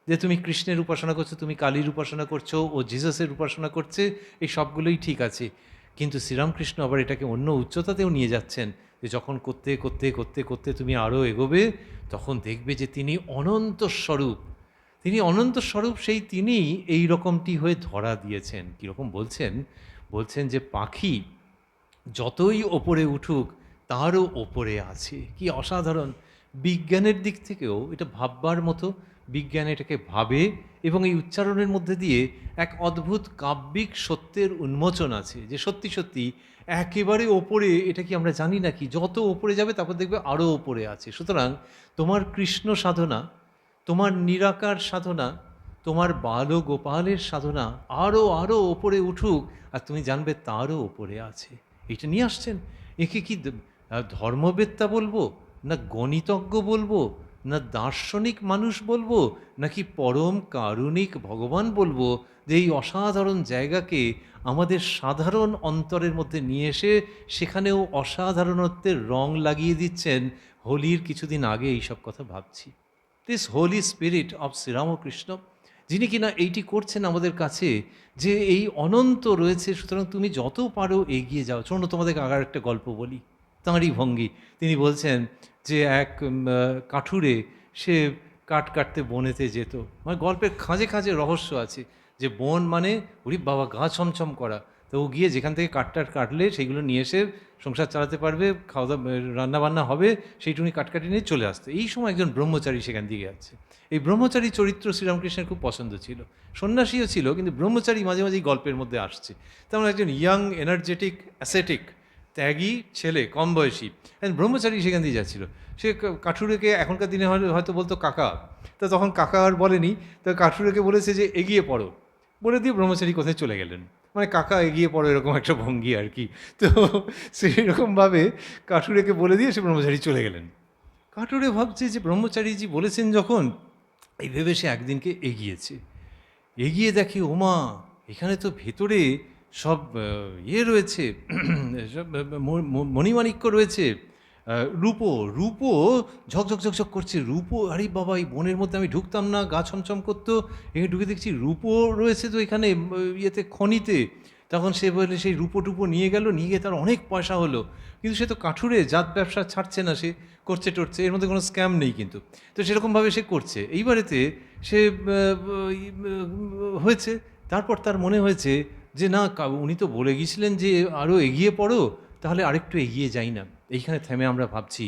যে তুমি কৃষ্ণের উপাসনা করছো, তুমি কালীর উপাসনা করছো, ও জিসাসের উপাসনা করছে, এই সবগুলোই ঠিক আছে। কিন্তু শ্রীরামকৃষ্ণ আবার এটাকে অন্য উচ্চতাতেও নিয়ে যাচ্ছেন, যে যখন করতে করতে করতে করতে তুমি আরও এগোবে, তখন দেখবে যে তিনি অনন্ত স্বরূপ। তিনি অনন্ত স্বরূপ, সেই তিনি এই রকমটি হয়ে ধরা দিয়েছেন। কীরকম বলছেন? বলছেন যে পাখি যতই ওপরে উঠুক তারও ওপরে আছে। কি অসাধারণ! বিজ্ঞানের দিক থেকেও এটা ভাববার মতো। বিজ্ঞান এটাকে ভাবে, এবং এই উচ্চারণের মধ্যে দিয়ে এক অদ্ভুত কাব্যিক সত্যের উন্মোচন আছে, যে সত্যি সত্যি একেবারে ওপরে, এটা কি আমরা জানি নাকি, যত ওপরে যাবে তারপর দেখবে আরও ওপরে আছে। সুতরাং তোমার কৃষ্ণ সাধনা, তোমার নিরাকার সাধনা, তোমার বাল গোপালের সাধনা আরও আরও ওপরে উঠুক, আর তুমি জানবে তারও ওপরে আছে। এটা নিয়ে আসছেন। একে কি ধর্মবেত্তা বলবো, না গণিতজ্ঞ বলবো, না দার্শনিক মানুষ বলবো, নাকি পরম কারুণিক ভগবান বলবো, যে এই অসাধারণ জায়গাকে আমাদের সাধারণ অন্তরের মধ্যে নিয়ে এসে সেখানেও অসাধারণত্বের রং লাগিয়ে দিচ্ছেন। হোলির কিছুদিন আগে এইসব কথা ভাবছি। This holy spirit of Sri Ramakrishna, যিনি কিনা এইটি করছেন আমাদের কাছে, যে এই অনন্ত রয়েছে, সুতরাং তুমি যত পারো এগিয়ে যাও। শোনো, তোমাদেরকে আগার একটা গল্প বলি, তাঁরই ভঙ্গি। তিনি বলছেন যে এক কাঠুরে, সে কাঠ কাটতে বনেতে যেত। মানে গল্পের খাঁজে খাঁজে রহস্য আছে, যে বন মানে ওরে বাবা গা ছমছম করা। তো ও গিয়ে যেখান থেকে কাঠটাট কাটলে সেইগুলো নিয়ে এসে সংসার চালাতে পারবে, খাওয়া দাওয়া রান্নাবান্না হবে, সেইটুকুনি কাটকাটি নিয়ে চলে আসতো। এই সময় একজন ব্রহ্মচারী সেখান দিয়ে যাচ্ছে। এই ব্রহ্মচারী চরিত্র শ্রীরামকৃষ্ণের খুব পছন্দ ছিল। সন্ন্যাসীও ছিল, কিন্তু ব্রহ্মচারী মাঝে মাঝেই গল্পের মধ্যে আসছে। তেমন একজন ইয়াং এনার্জেটিক অ্যাসেটিক ত্যাগী ছেলে, কম বয়সী ব্রহ্মচারী সেখান দিয়ে যাচ্ছিল। সে কাঠুরেকে এখনকার দিনে হয়তো বলতো কাকা, তা তখন কাকা আর বলেনি, তা কাঠুরেকে বলেছে যে এগিয়ে পড়ো, বলে দিয়ে ব্রহ্মচারী কোথায় চলে গেলেন। মানে কাকা এগিয়ে পড়ো, এরকম একটা ভঙ্গি আর কি। তো সেইরকমভাবে কাঠুরেকে বলে দিয়ে সে ব্রহ্মচারী চলে গেলেন। কাঠুরে ভাবছে যে ব্রহ্মচারীজি বলেছেন যখন, এই ভেবে সে একদিনকে এগিয়ে দেখে, ওমা এখানে তো ভেতরে সব ইয়ে রয়েছে, সব মণিমাণিক্য রয়েছে, রূপো রূপো ঝকঝক ঝকঝক করছে, রূপো, আরে বাবা, এই বনের মধ্যে আমি ঢুকতাম না, গা ছমছম করতো, এখানে ঢুকে দেখছি রূপো রয়েছে তো এখানে ইয়েতে, খনিতে। তখন সে বলে সেই রূপো টুপো নিয়ে গেল, নিয়ে গিয়ে তার অনেক পয়সা হলো। কিন্তু সে তো কাঠুরে, জাত ব্যবসা ছাড়ছে না, সে করছে টরছে, এর মধ্যে কোনো স্ক্যাম নেই কিন্তু। তো সেরকমভাবে সে করছে। এইবারেতে সে হয়েছে। তারপর তার মনে হয়েছে যে না, উনি তো বলে গিয়েছিলেন যে আরও এগিয়ে পড়ো, তাহলে আরেকটু এগিয়ে যাই না। এইখানে থেমে আমরা ভাবছি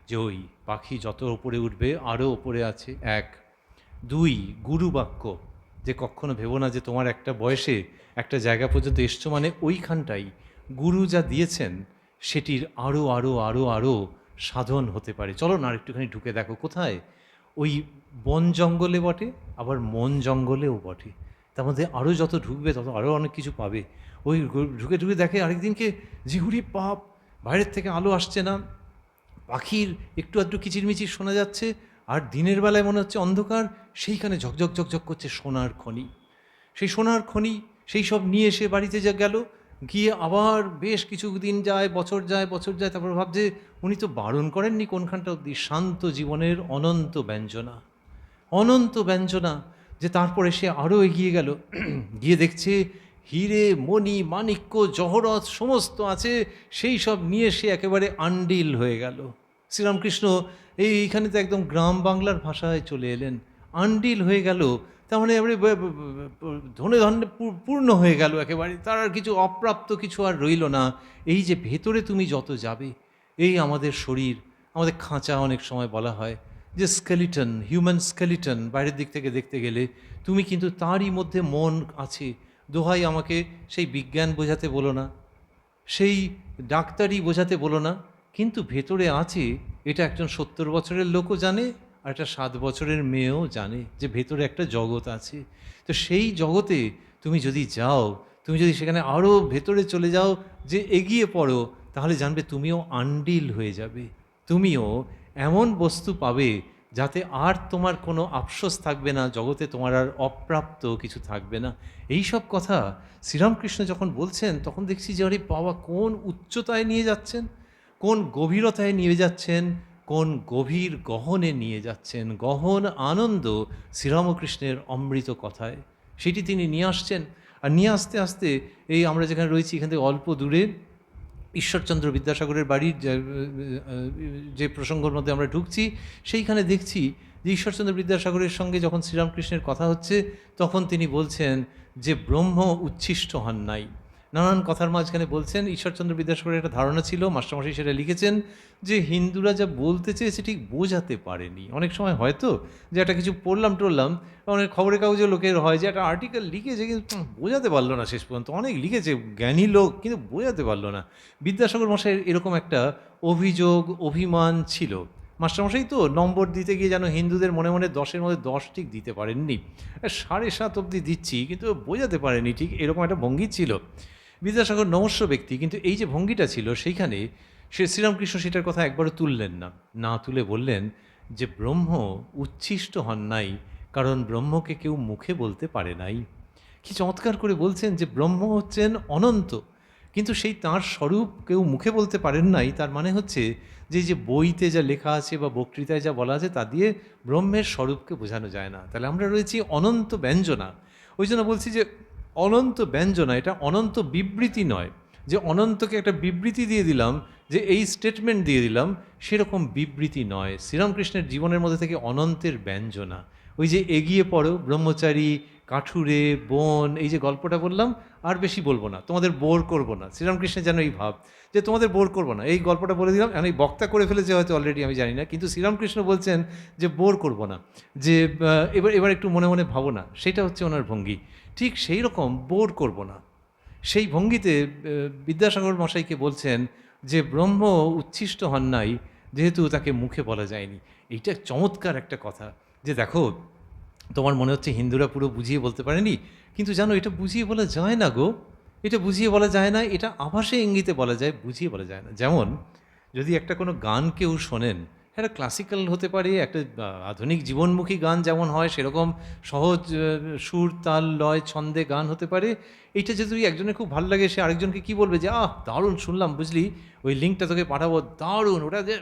যে ওই পাখি যত ওপরে উঠবে আরও ওপরে আছে, 1। 2, গুরু বাক্য, যে কখনো ভেবো না যে তোমার একটা বয়সে একটা জায়গা পর্যন্ত এসছো মানে ওইখানটাই গুরু যা দিয়েছেন সেটির আরও আরও আরও আরও সাধন হতে পারে। চলো না আরেকটুখানি ঢুকে দেখো কোথায়, ওই বন জঙ্গলে বটে, আবার মন জঙ্গলেও বটে। তার মধ্যে আরও যত ঢুকবে তত আরও অনেক কিছু পাবে। ওই ঢুকে ঢুকে দেখে আরেকদিনকে জিহুরি পাপ, বাইরের থেকে আলো আসছে না, পাখির একটু আধটু কিচিরমিচির শোনা যাচ্ছে, আর দিনের বেলায় মনে হচ্ছে অন্ধকার, সেইখানে ঝকঝক ঝকঝক করছে সোনার খনি। সেই সোনার খনি, সেই সব নিয়ে এসে বাড়িতে যা গেল, গিয়ে আবার বেশ কিছু দিন যায়, বছর যায়, বছর যায়, তারপর ভাবছে উনি তো বারণ করেননি কোনখানটা অবধি, শান্ত জীবনের অনন্ত ব্যঞ্জনা, অনন্ত ব্যঞ্জনা। যে তারপরে সে আরও এগিয়ে গেল, গিয়ে দেখছে হিরে মণি মাণিক্য জহরত সমস্ত আছে, সেই সব নিয়ে সে একেবারে আন্ডিল হয়ে গেল। শ্রীরামকৃষ্ণ এইখানে তো একদম গ্রাম বাংলার ভাষায় চলে এলেন, আন্ডিল হয়ে গেল। তার মানে এবারে ধনে ধনে পূর্ণ হয়ে গেল একেবারে, তার আর কিছু অপ্রাপ্ত কিছু আর রইল না। এই যে ভেতরে তুমি যত যাবে, এই আমাদের শরীর, আমাদের খাঁচা অনেক সময় বলা হয় যে স্কেলিটন, হিউম্যান স্কেলিটন, বাইরের দিক থেকে দেখতে গেলে তুমি কিন্তু তারই মধ্যে মন আছে। দোহাই আমাকে সেই বিজ্ঞান বোঝাতে বলো না, সেই ডাক্তারি বোঝাতে বলো না, কিন্তু ভেতরে আছে, এটা একজন 70 বছরের লোকও জানে, আর একটা 7 বছরের মেয়েও জানে যে ভেতরে একটা জগৎ আছে। তো সেই জগতে তুমি যদি যাও, তুমি যদি সেখানে আরও ভেতরে চলে যাও, যে এগিয়ে পড়ো, তাহলে জানবে তুমিও আন্ডিল হয়ে যাবে, তুমিও এমন বস্তু পাবে যাতে আর তোমার কোনো আফসোস থাকবে না, জগতে তোমার আর অপ্রাপ্ত কিছু থাকবে না। এই সব কথা শ্রীরামকৃষ্ণ যখন বলছেন, তখন দেখছি যে আরে বাবা, কোন উচ্চতায় নিয়ে যাচ্ছেন, কোন গভীরতায় নিয়ে যাচ্ছেন, কোন গভীর গহনে নিয়ে যাচ্ছেন, গহন আনন্দ শ্রীরামকৃষ্ণের অমৃত কথায় সেটি তিনি নিয়ে আসছেন। আর নিয়ে আসতে আসতে এই আমরা যেখানে রয়েছি এখান থেকে অল্প দূরে ঈশ্বরচন্দ্র বিদ্যাসাগরের বাড়ির যে প্রসঙ্গের মধ্যে আমরা ঢুকছি, সেইখানে দেখছি যে ঈশ্বরচন্দ্র বিদ্যাসাগরের সঙ্গে যখন শ্রীরামকৃষ্ণের কথা হচ্ছে, তখন তিনি বলছেন যে ব্রহ্ম উচ্ছিষ্ট হন নাই। নানান কথার মাঝখানে বলছেন, ঈশ্বরচন্দ্র বিদ্যাসাগরের একটা ধারণা ছিল, মাস্টারমশাই সেটা লিখেছেন, যে হিন্দুরা যা বলতে চেয়েছে ঠিক বোঝাতে পারেনি। অনেক সময় হয়তো যে একটা কিছু পড়লাম টড়লাম, অনেক খবরের কাগজে লোকের হয় যে একটা আর্টিকেল লিখেছে কিন্তু বোঝাতে পারলো না শেষ পর্যন্ত, অনেক লিখেছে জ্ঞানী লোক কিন্তু বোঝাতে পারলো না। বিদ্যাসাগর মশাইয়ের এরকম একটা অভিযোগ, অভিমান ছিল। মাস্টারমশাই তো নম্বর দিতে গিয়ে যেন হিন্দুদের মনে মনে 10-এর মধ্যে 10 ঠিক দিতে পারেননি, 7.5 অবধি দিচ্ছি কিন্তু বোঝাতে পারেনি ঠিক, এরকম একটা ভঙ্গি ছিল। বিদ্যাসাগর নমস্য ব্যক্তি, কিন্তু এই যে ভঙ্গিটা ছিল সেইখানে সে শ্রীরামকৃষ্ণ সেটার কথা একবারও তুললেন না, না তুলে বললেন যে ব্রহ্ম উচ্ছিষ্ট হন নাই, কারণ ব্রহ্মকে কেউ মুখে বলতে পারে নাই। কি চমৎকার করে বলছেন যে ব্রহ্ম হচ্ছেন অনন্ত, কিন্তু সেই তাঁর স্বরূপ কেউ মুখে বলতে পারেন নাই। তার মানে হচ্ছে যে যে বইতে যা লেখা আছে বা বক্তৃতায় যা বলা আছে তা দিয়ে ব্রহ্মের স্বরূপকে বোঝানো যায় না। তাহলে আমরা রয়েছি অনন্ত ব্যঞ্জনা। ওই জন্য বলছি যে অনন্ত ব্যঞ্জনা, এটা অনন্ত বিবৃতি নয় যে অনন্তকে একটা বিবৃতি দিয়ে দিলাম, যে এই স্টেটমেন্ট দিয়ে দিলাম, সেরকম বিবৃতি নয়। শ্রীরামকৃষ্ণের জীবনের মধ্যে থেকে অনন্তের ব্যঞ্জনা। ওই যে এগিয়ে পড়ো, ব্রহ্মচারী, কাঠুরে, বন, এই যে গল্পটা বললাম, আর বেশি বলবো না, তোমাদের বোর করবো না। শ্রীরামকৃষ্ণের যেন এই ভাব যে তোমাদের বোর করবো না, এই গল্পটা বলে দিলাম। আমি বক্তা করে ফেলেছে হয়তো অলরেডি, আমি জানি না, কিন্তু শ্রীরামকৃষ্ণ বলছেন যে বোর করবো না, যে এবার একটু মনে মনে ভাবো না, সেটা হচ্ছে ওনার ভঙ্গি। ঠিক সেই রকম বোর করবো না, সেই ভঙ্গিতে বিদ্যাসাগর মশাইকে বলছেন যে ব্রহ্ম উচ্ছিষ্ট হন নাই, যেহেতু তাকে মুখে বলা যায়নি। এইটা চমৎকার একটা কথা, যে দেখো তোমার মনে হচ্ছে হিন্দুরা পুরো বুঝিয়ে বলতে পারেনি, কিন্তু জানো এটা বুঝিয়ে বলা যায় না গো, এটা বুঝিয়ে বলা যায় না, এটা আভাসে ইঙ্গিতে বলা যায়, বুঝিয়ে বলা যায় না। যেমন যদি একটা কোনো গান কেউ শোনেন, একটা ক্লাসিক্যাল হতে পারে, একটা আধুনিক জীবনমুখী গান যেমন হয় সেরকম সহজ সুর তাল লয় ছন্দে গান হতে পারে, এইটা যদি একজনের খুব ভালো লাগে, সে আরেকজনকে কী বলবে যে দারুণ শুনলাম, বুঝলি, ওই লিঙ্কটা তোকে পাঠাবো, দারুণ, ওটা যে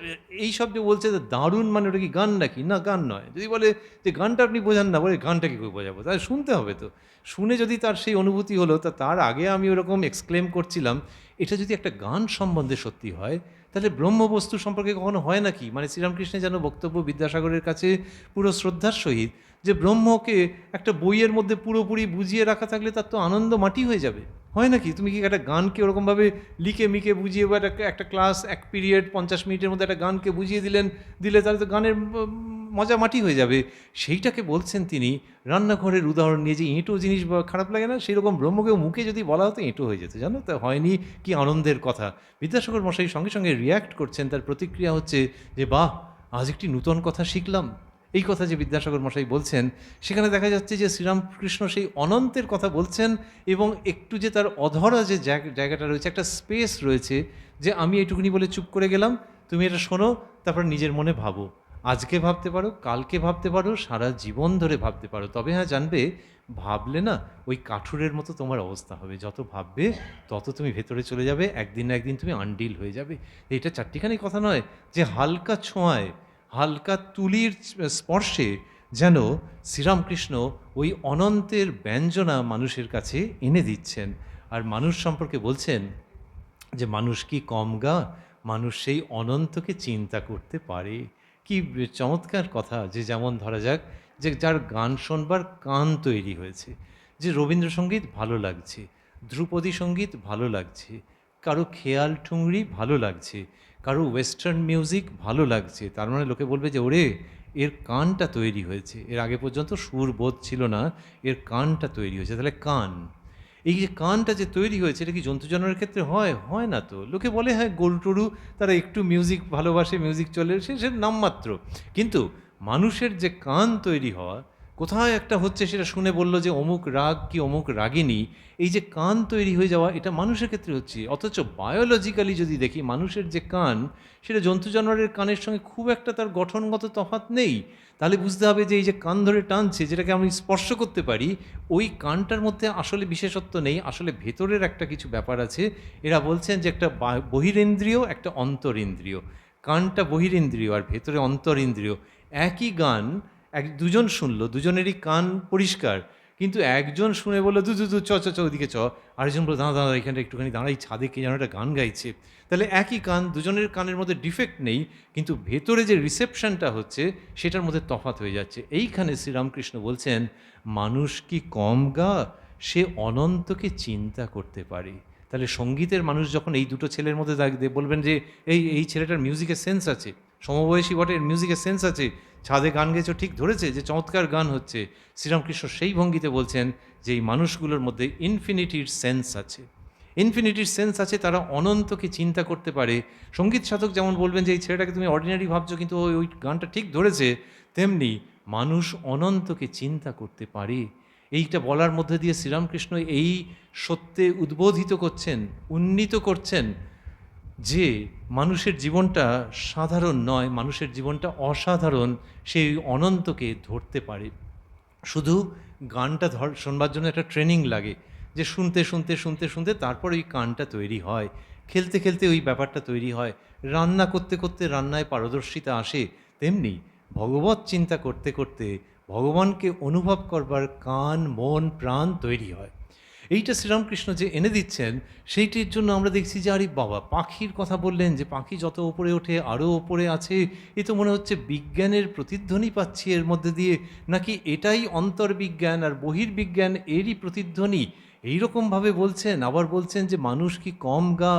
এই সব যে বলছে যে দারুণ মানে ওটা কি গান নাকি? না, গান নয়। যদি বলে যে গানটা আপনি বোঝান না, বলে গানটা কী করে বোঝাবো, তাহলে শুনতে হবে তো। শুনে যদি তার সেই অনুভূতি হলো, তার আগে আমি ওরকম এক্সক্লেম করছিলাম, এটা যদি একটা গান সম্বন্ধে সত্যি হয়, তাহলে ব্রহ্মবস্তু সম্পর্কে কখনো হয় নাকি? মানে শ্রীরামকৃষ্ণের যেন বক্তব্য বিদ্যাসাগরের কাছে পুরো শ্রদ্ধার সহিত, যে ব্রহ্মকে একটা বইয়ের মধ্যে পুরোপুরি বুঝিয়ে রাখা থাকলে তার তো আনন্দ মাটি হয়ে যাবে। হয় নাকি? তুমি কি একটা গানকে ওরকমভাবে লিখে মিকে বুঝিয়ে, বা একটা ক্লাস এক পিরিয়ড 50 মিনিটের মধ্যে একটা গানকে বুঝিয়ে দিলে তাহলে তো গানের মজা মাটি হয়ে যাবে। সেইটাকে বলছেন তিনি রান্নাঘরের উদাহরণ নিয়ে, যে এঁটো জিনিস খারাপ লাগে না, সেরকম ব্রহ্মকেও মুখে যদি বলা হতো এঁটো হয়ে যেত, জানো তো। হয়নি, কি আনন্দের কথা। বিদ্যাসাগর মশাই সঙ্গে সঙ্গে রিয়্যাক্ট করছেন, তার প্রতিক্রিয়া হচ্ছে যে বাহ, আজ একটি নূতন কথা শিখলাম। এই কথা যে বিদ্যাসাগর মশাই বলছেন, সেখানে দেখা যাচ্ছে যে শ্রীরামকৃষ্ণ সেই অনন্তের কথা বলছেন, এবং একটু যে তার অধরা যে জায়গাটা রয়েছে, একটা স্পেস রয়েছে, যে আমি এইটুকুনি বলে চুপ করে গেলাম, তুমি এটা শোনো, তারপর নিজের মনে ভাবো। আজকে ভাবতে পারো, কালকে ভাবতে পারো, সারা জীবন ধরে ভাবতে পারো। তবে হ্যাঁ, জানবে, ভাবলে না ওই কাঠুরের মতো তোমার অবস্থা হবে। যত ভাববে তত তুমি ভেতরে চলে যাবে, একদিন না একদিন তুমি আনডিল হয়ে যাবে। এইটা চারটিখানি কথা নয়, যে হালকা ছোঁয়ায়, হালকা তুলির স্পর্শে যেন শ্রীরামকৃষ্ণ ওই অনন্তের ব্যঞ্জনা মানুষের কাছে এনে দিচ্ছেন। আর মানুষ সম্পর্কে বলছেন যে মানুষ কি কম গা, মানুষ সেই অনন্তকে চিন্তা করতে পারে। কি চমৎকার কথা! যে যেমন ধরা যাক, যে যার গান শোনবার কান তৈরি হয়েছে, যে রবীন্দ্রসঙ্গীত ভালো লাগছে, ধ্রুপদী সঙ্গীত ভালো লাগছে, কারো খেয়াল ঠুংরি ভালো লাগছে, কারো ওয়েস্টার্ন মিউজিক ভালো লাগছে, তার মানে লোকে বলবে যে ওরে, এর কানটা তৈরি হয়েছে, এর আগে পর্যন্ত সুর বোধ ছিল না, এর কানটা তৈরি হয়েছে। তাহলে কান, এই যে কানটা যে তৈরি হয়েছে, এটা কি জন্তু জানোয়ারের ক্ষেত্রে হয়? হয় না তো। লোকে বলে হ্যাঁ, গরু টরু তারা একটু মিউজিক ভালোবাসে, মিউজিক চলে, সে নামমাত্র। কিন্তু মানুষের যে কান তৈরি হওয়া, কোথায় একটা হচ্ছে, সেটা শুনে বলল যে অমুক রাগ কি অমুক রাগিনী, এই যে কান তৈরি হয়ে যাওয়া, এটা মানুষের ক্ষেত্রে হচ্ছে। অথচ বায়োলজিক্যালি যদি দেখি, মানুষের যে কান, সেটা জন্তু জানোয়ারের কানের সঙ্গে খুব একটা তার গঠনগত তফাৎ নেই। তাহলে বুঝতে হবে যে এই যে কান ধরে টানছে, যেটাকে আমি স্পর্শ করতে পারি, ওই কানটার মধ্যে আসলে বিশেষত্ব নেই, আসলে ভেতরের একটা কিছু ব্যাপার আছে। এরা বলছেন যে একটা বহিরেন্দ্রিয়, একটা অন্তরিন্দ্রিয়। কানটা বহিরেন্দ্রিয় আর ভেতরে অন্তরিন্দ্রিয়। একই গান দুজন শুনলো, দুজনেরই কান পরিষ্কার, কিন্তু একজন শুনে বললো দু দু দু চ চ চ ওদিকে চ, আরেকজন বললো দাঁড়া দাঁড়া, এখানটা একটুখানি দাঁড়াই, ছাদে কে যেন একটা গান গাইছে। তাহলে একই কান, দুজনের কানের মধ্যে ডিফেক্ট নেই, কিন্তু ভেতরে যে রিসেপশনটা হচ্ছে, সেটার মধ্যে তফাৎ হয়ে যাচ্ছে। এইখানে শ্রীরামকৃষ্ণ বলছেন মানুষ কি কম গা, সে অনন্তকে চিন্তা করতে পারে। তাহলে সঙ্গীতের মানুষ যখন এই দুটো ছেলের মধ্যে বলবেন যে এই ছেলেটার মিউজিকের সেন্স আছে, সমবয়সী বটে, এর মিউজিকের সেন্স আছে, ছাদে গান গেছো, ঠিক ধরেছে যে চমৎকার গান হচ্ছে। শ্রীরামকৃষ্ণ সেই ভঙ্গিতে বলছেন যে এই মানুষগুলোর মধ্যে ইনফিনিটির সেন্স আছে, ইনফিনিটির সেন্স আছে, তারা অনন্তকে চিন্তা করতে পারে। সঙ্গীত সাধক যেমন বলবেন যে এই ছেলেটাকে তুমি অর্ডিনারি ভাবছো, কিন্তু ওই গানটা ঠিক ধরেছে, তেমনি মানুষ অনন্তকে চিন্তা করতে পারে। এইটা বলার মধ্যে দিয়ে শ্রীরামকৃষ্ণ এই সত্যে উদ্বোধিত করছেন, উন্নীত করছেন যে মানুষের জীবনটা সাধারণ নয়, মানুষের জীবনটা অসাধারণ, সেই অনন্তকে ধরতে পারে। শুধু গানটা শোনবার জন্য একটা ট্রেনিং লাগে, যে শুনতে শুনতে শুনতে শুনতে তারপর ওই কানটা তৈরি হয়, খেলতে খেলতে ওই ব্যাপারটা তৈরি হয়, রান্না করতে করতে রান্নায় পারদর্শিতা আসে। তেমনি ভগবত চিন্তা করতে করতে ভগবানকে অনুভব করবার কান, মন, প্রাণ তৈরি হয়। এইটা শ্রীরামকৃষ্ণ যে এনে দিচ্ছেন, সেইটির জন্য আমরা দেখছি যে আরে বাবা, পাখির কথা বললেন, যে পাখি যত ওপরে ওঠে আরও ওপরে আছে, এ তো মনে হচ্ছে বিজ্ঞানের প্রতিধ্বনি পাচ্ছি এর মধ্যে দিয়ে, নাকি এটাই অন্তর্বিজ্ঞান আর বহির্বিজ্ঞান এরই প্রতিধ্বনি, এইরকমভাবে বলছেন। আবার বলছেন যে মানুষ কি কম গা,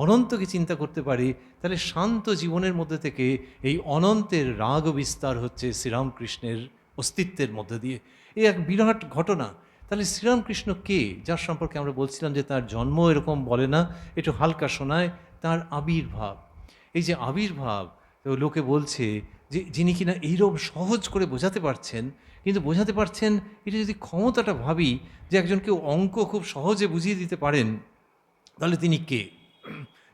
অনন্তকে চিন্তা করতে পারে। তাহলে শান্ত জীবনের মধ্যে থেকে এই অনন্তের রাগ বিস্তার হচ্ছে শ্রীরামকৃষ্ণের অস্তিত্বের মধ্যে দিয়ে। এই এক বিরাট ঘটনা। তাহলে শ্রীরামকৃষ্ণ কে, যার সম্পর্কে আমরা বলছিলাম যে তার জন্ম এরকম বলে না, একটু হালকা শোনায়, তার আবির্ভাব। এই যে আবির্ভাব, তো লোকে বলছে যে যিনি কিনা এইরকম সহজ করে বোঝাতে পারছেন, কিন্তু বোঝাতে পারছেন, এটা যদি ক্ষমতাটা ভাবি, যে একজন কেউ অঙ্ক খুব সহজে বুঝিয়ে দিতে পারেন, তাহলে তিনি কে?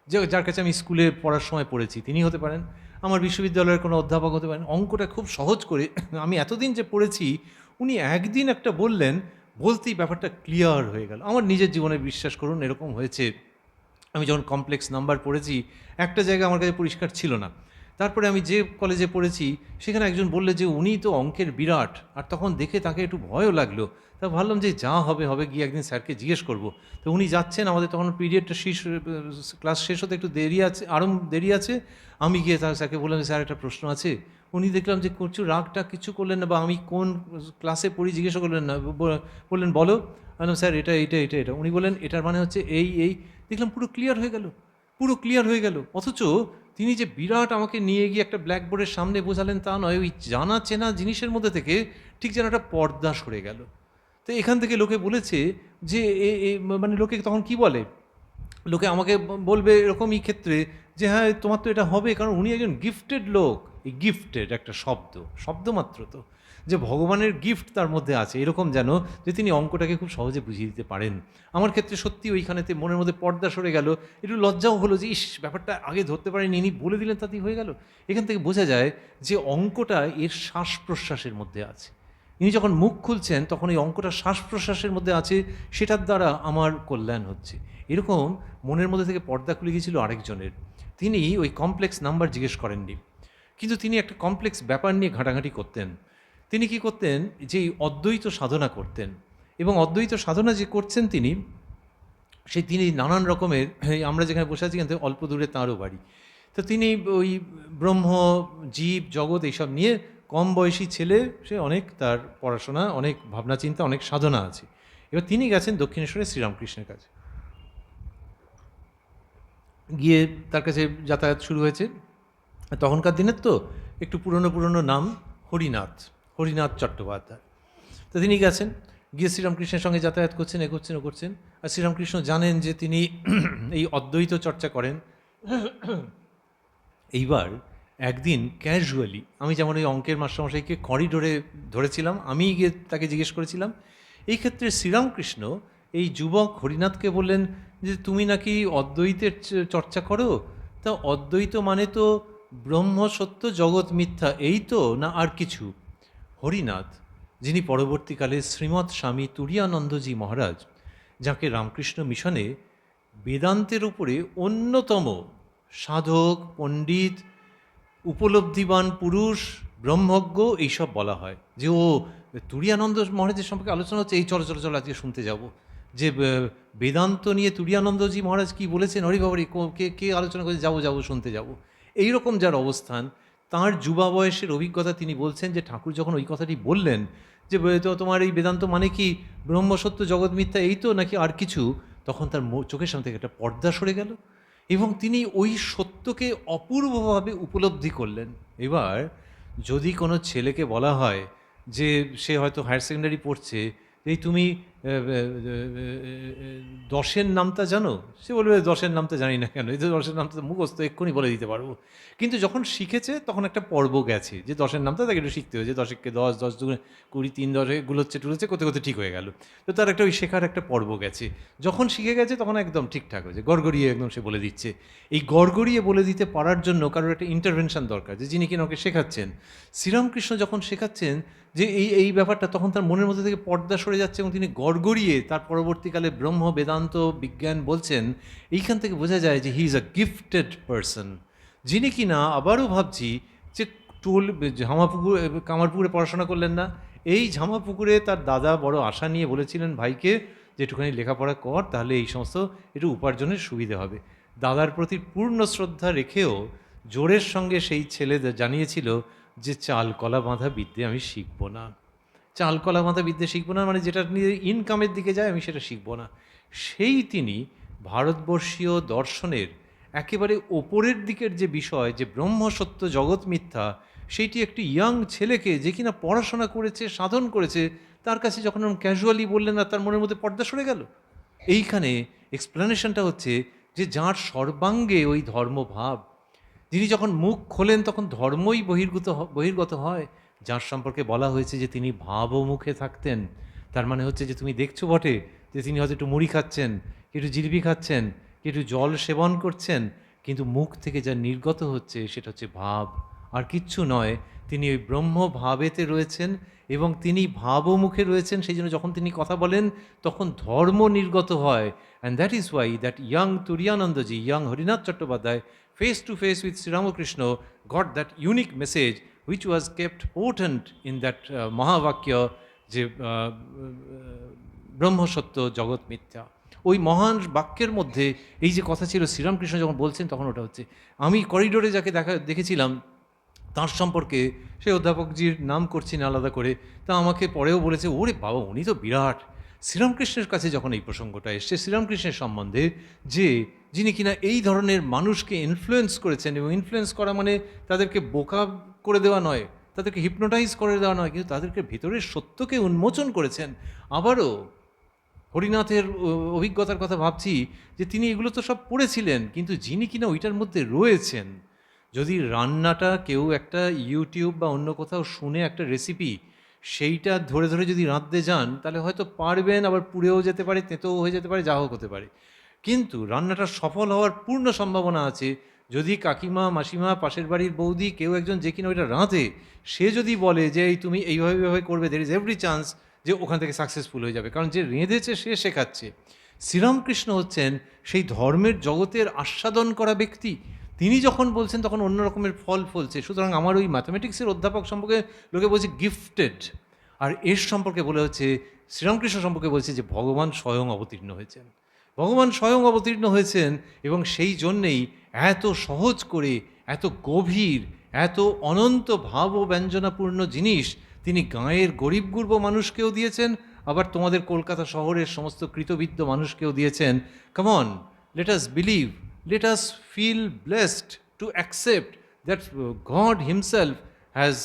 যার কাছে আমি স্কুলে পড়ার সময় পড়েছি, তিনি হতে পারেন। আমার বিশ্ববিদ্যালয়ের কোনো অধ্যাপক হতে পারেন। অঙ্কটা খুব সহজ করে আমি এতদিন যে পড়েছি, উনি একদিন একটা বললেন, বলতেই ব্যাপারটা ক্লিয়ার হয়ে গেল। আমার নিজের জীবনে বিশ্বাস করুন এরকম হয়েছে। আমি যখন কমপ্লেক্স নাম্বার পড়েছি, একটা জায়গা আমার কাছে পরিষ্কার ছিল না। তারপরে আমি যে কলেজে পড়েছি, সেখানে একজন বললে যে, "উনি তো অঙ্কের বিরাট।" আর তখন দেখে তাকে একটু ভয়ও লাগলো। তা ভাবলাম যে যা হবে, হবে, গিয়ে একদিন স্যারকে জিজ্ঞেস করব। তো উনি যাচ্ছেন, আমাদের তখন পিরিয়ডটা ক্লাস শেষ হতে একটু দেরি আছে, আরও দেরি আছে। আমি গিয়ে স্যারকে বললাম, "স্যার একটা প্রশ্ন আছে।" উনি দেখলাম যে কিছু রাগ-টাগ কিছু করলেন না, বা আমি কোন ক্লাসে পড়ি জিজ্ঞাসা করলেন না। বললেন, "বলো।" আমি বললাম, "স্যার এটা, এইটা, এটা, এটা।" উনি বললেন, "এটার মানে হচ্ছে এই, এই।" দেখলাম পুরো ক্লিয়ার হয়ে গেল, পুরো ক্লিয়ার হয়ে গেল। অথচ তিনি যে বিরাট আমাকে নিয়ে গিয়ে একটা ব্ল্যাকবোর্ডের সামনে বোঝালেন তা নয়, ওই জানা চেনা জিনিসের মধ্যে থেকে ঠিক যেন একটা পর্দা সরে গেল। তো এখান থেকে লোকে বলেছে যে মানে লোকে তখন কি বলে, লোকে আমাকে বলবে এরকমই ক্ষেত্রে যে, হ্যাঁ তোমার তো এটা হবে, কারণ উনি একজন গিফটেড লোক। এই গিফটেড একটা শব্দ, শব্দ মাত্র তো, যে ভগবানের গিফট তার মধ্যে আছে, এরকম যেন যে তিনি অঙ্কটাকে খুব সহজে বুঝিয়ে দিতে পারেন। আমার ক্ষেত্রে সত্যি ওইখানেতে মনের মধ্যে পর্দা সরে গেল, একটু লজ্জাও হলো যে ইস ব্যাপারটা আগে ধরতে পারিনি, ইনি বলে দিলেন তাতেই হয়ে গেল। এখান থেকে বোঝা যায় যে অঙ্কটা এর শ্বাস প্রশ্বাসের মধ্যে আছে। ইনি যখন মুখ খুলছেন তখন এই অঙ্কটা শ্বাস প্রশ্বাসের মধ্যে আছে, সেটার দ্বারা আমার কল্যাণ হচ্ছে। এরকম মনের মধ্যে থেকে পর্দা খুলে গিয়েছিল আরেকজনের। তিনি ওই কমপ্লেক্স নাম্বার জিজ্ঞেস করেননি, কিন্তু তিনি একটা কমপ্লেক্স ব্যাপার নিয়ে ঘাঁটাঘাঁটি করতেন। তিনি কি করতেন, যে এই অদ্বৈত সাধনা করতেন, এবং অদ্বৈত সাধনা যে করছেন তিনি, তিনি নানান রকমের, আমরা যেখানে বসে আছি এখান থেকে অল্প দূরে তাঁরও বাড়ি। তো তিনি ওই ব্রহ্ম, জীব, জগৎ এইসব নিয়ে কম বয়সী ছেলে, সে অনেক তার পড়াশোনা, অনেক ভাবনা চিন্তা, অনেক সাধনা আছে। এবার তিনি গেছেন দক্ষিণেশ্বরে শ্রীরামকৃষ্ণের কাছে, গিয়ে তার কাছে যাতায়াত শুরু হয়েছে। তখনকার দিনের তো একটু পুরনো পুরনো নাম, হরিনাথ, হরিনাথ চট্টোপাধ্যায়। তো তিনি গেছেন, গিয়ে শ্রীরামকৃষ্ণের সঙ্গে যাতায়াত করছেন, এ করছেন, ও করছেন। আর শ্রীরামকৃষ্ণ জানেন যে তিনি এই অদ্বৈত চর্চা করেন। এইবার একদিন ক্যাজুয়ালি, আমি যেমন ওই অঙ্কের মাস্টারমশাইকে করিডোরে ধরেছিলাম, আমি গিয়ে তাকে জিজ্ঞেস করেছিলাম, এই ক্ষেত্রে শ্রীরামকৃষ্ণ এই যুবক হরিনাথকে বললেন যে, তুমি নাকি অদ্বৈতের চর্চা করো, তা অদ্বৈত মানে তো ব্রহ্ম সত্য, জগৎ মিথ্যা, এই তো, না আর কিছু? হরিনাথ, যিনি পরবর্তীকালে শ্রীমৎ স্বামী তুরীয়ানন্দজি মহারাজ, যাকে রামকৃষ্ণ মিশনে বেদান্তের উপরে অন্যতম সাধক, পণ্ডিত, উপলব্ধিবান পুরুষ, ব্রহ্মজ্ঞ এইসব বলা হয়, যে ও তুরীয়ানন্দ মহারাজের সম্পর্কে আলোচনা হচ্ছে, এই চলো চলো চলো আজকে শুনতে যাব, যে বেদান্ত নিয়ে তুরীয়ানন্দজি মহারাজ কি বলেছেন, হরি বাবারি, কে কে আলোচনা করে, যাবো যাবো শুনতে যাব। এইরকম যার অবস্থান, তাঁর যুবা বয়সের অভিজ্ঞতা তিনি বলছেন যে ঠাকুর যখন ওই কথাটি বললেন যে তো তোমার এই বেদান্ত মানে কি ব্রহ্মসত্য, জগৎ মিথ্যা, এই তো, নাকি আর কিছু, তখন তার চোখের সামনে থেকে একটা পর্দা সরে গেল, এবং তিনি ওই সত্যকে অপূর্বভাবে উপলব্ধি করলেন। এবার যদি কোনো ছেলেকে বলা হয় যে সে হয়তো হায়ার সেকেন্ডারি পড়ছে, এই তুমি দশের নামটা জানো, সে বলবে দশের নামটা জানি না কেন, এই তো দশের নামটা মুখস্থ, এক্ষুনি বলে দিতে পারবো। কিন্তু যখন শিখেছে তখন একটা পর্ব গেছে, যে দশের নামটা তাকে একটু শিখতে হয়েছে, দশেককে 10, 10 দুগুণে 20, 3 10 গুলোচ্ছে টুলোচ্ছে করতে করতে ঠিক হয়ে গেল। তো তার একটা ওই শেখার একটা পর্ব গেছে, যখন শিখে গেছে তখন একদম ঠিকঠাক হয়েছে, গড়গড়িয়ে একদম সে বলে দিচ্ছে। এই গড়গড়িয়ে বলে দিতে পারার জন্য কারোর একটা ইন্টারভেনশন দরকার, যে যিনি কিনা ওকে শেখাচ্ছেন। শ্রীরামকৃষ্ণ যখন শেখাচ্ছেন যে এই ব্যাপারটা, তখন তার মনের মধ্যে থেকে পর্দা সরে যাচ্ছে, এবং তিনি গড়গড়িয়ে তার পরবর্তীকালে ব্রহ্ম, বেদান্ত, বিজ্ঞান বলছেন। এইখান থেকে বোঝা যায় যে he is a gifted person, যিনি কিনা, আবারও ভাবছি যে ঝামাপুকুর, কামারপুকুরে পড়াশোনা করলেন না, এই ঝামাপুকুরে তার দাদা বড় আশা নিয়ে বলেছিলেন ভাইকে যে একটুখানি লেখাপড়া কর, তাহলে এই সমস্ত একটু উপার্জনের সুবিধে হবে। দাদার প্রতি পূর্ণ শ্রদ্ধা রেখেও জোরের সঙ্গে সেই ছেলে জানিয়েছিল যে চাল কলা বাঁধা বিদ্যে আমি শিখব না, চাল কলা বাঁধা বিদ্যে শিখব না, মানে যেটা নিয়ে ইনকামের দিকে যায় আমি সেটা শিখব না। সেই তিনি ভারতবর্ষীয় দর্শনের একেবারে ওপরের দিকের যে বিষয়, যে ব্রহ্ম সত্য, জগৎ মিথ্যা, সেইটি একটি ইয়াং ছেলেকে, যে কিনা পড়াশোনা করেছে, সাধন করেছে, তার কাছে যখন ক্যাজুয়ালি বললেন, আর তার মনের মধ্যে পর্দা সরে গেল। এইখানে এক্সপ্লেনেশনটা হচ্ছে যে যার সর্বাঙ্গে ওই ধর্মভাব, যিনি যখন মুখ খোলেন তখন ধর্মই বহির্গত হয়। যার সম্পর্কে বলা হয়েছে যে তিনি ভাবও মুখে থাকতেন, তার মানে হচ্ছে যে তুমি দেখছো বটে যে তিনি হয়তো একটু মুড়ি খাচ্ছেন, একটু জিলিপি খাচ্ছেন, একটু জল সেবন করছেন, কিন্তু মুখ থেকে যা নির্গত হচ্ছে সেটা হচ্ছে ভাব, আর কিচ্ছু নয়, তিনি ওই ব্রহ্মভাবেতে রয়েছেন এবং তিনি ভাবমুখে রয়েছেন। সেই জন্য যখন তিনি কথা বলেন তখন ধর্ম নির্গত হয়। And that is why that young Turiyanandaji, young Harinath Chattopadhyay, face to face with Sri Ramakrishna, got that unique message which was kept potent in that Mahavakya, যে ব্রহ্মসত্য জগৎ মিথ্যা। ওই মহান বাক্যের মধ্যে এই যে কথা ছিল, শ্রীরামকৃষ্ণ যখন বলছেন তখন ওটা হচ্ছে। আমি করিডোরে যাকে দেখেছিলাম তাঁর সম্পর্কে, সেই অধ্যাপকজির নাম করছি না আলাদা করে, তা আমাকে পরেও বলেছে, ওরে বাবা উনি তো বিরাট। শ্রীরামকৃষ্ণের কাছে যখন এই প্রসঙ্গটা এসছে শ্রীরামকৃষ্ণের সম্বন্ধে, যে যিনি কিনা এই ধরনের মানুষকে ইনফ্লুয়েন্স করেছেন, এবং ইনফ্লুয়েন্স করা মানে তাদেরকে বোকা করে দেওয়া নয়, তাদেরকে হিপনোটাইজ করে দেওয়া নয়, কিন্তু তাদেরকে ভেতরের সত্যকে উন্মোচন করেছেন। আবারও হরিনাথের অভিজ্ঞতার কথা ভাবছি, যে তিনি এগুলো তো সব পড়েছিলেন, কিন্তু যিনি কিনা ওইটার মধ্যে রয়েছেন, যদি রান্নাটা কেউ একটা ইউটিউব বা অন্য কোথাও শুনে একটা রেসিপি, সেইটা ধরে ধরে যদি রাঁধতে যান তাহলে হয়তো পারবেন, আবার পুড়েও যেতে পারে, তেঁতোও হয়ে যেতে পারে, যা হোক হতে পারে। কিন্তু রান্নাটা সফল হওয়ার পূর্ণ সম্ভাবনা আছে যদি কাকিমা, মাসিমা, পাশের বাড়ির বৌদি, কেউ একজন যে কিনা ওইটা রাঁধে, সে যদি বলে যে এই তুমি এইভাবে করবে, দের ইজ এভরি চান্স যে ওখান থেকে সাকসেসফুল হয়ে যাবে, কারণ যে রেঁধেছে সে শেখাচ্ছে। শ্রীরামকৃষ্ণ হচ্ছেন সেই ধর্মের জগতের আস্বাদন করা ব্যক্তি। তিনি যখন বলছেন তখন অন্য রকমের ফল ফলছে। সুতরাং আমার ওই ম্যাথামেটিক্সের অধ্যাপক সম্পর্কে লোকে বলছে গিফটেড, আর এর সম্পর্কে বলে হচ্ছে, শ্রীরামকৃষ্ণ সম্পর্কে বলছে যে ভগবান স্বয়ং অবতীর্ণ হয়েছেন। ভগবান স্বয়ং অবতীর্ণ হয়েছেন, এবং সেই জন্যেই এত সহজ করে, এত গভীর, এত অনন্ত ভাব ও ব্যঞ্জনাপূর্ণ জিনিস তিনি গাঁয়ের গরিব গুরব মানুষকেও দিয়েছেন, আবার তোমাদের কলকাতা শহরের সমস্ত কৃতবিদ্য মানুষকেও দিয়েছেন। Come on, let us believe, let us feel blessed to accept that God himself has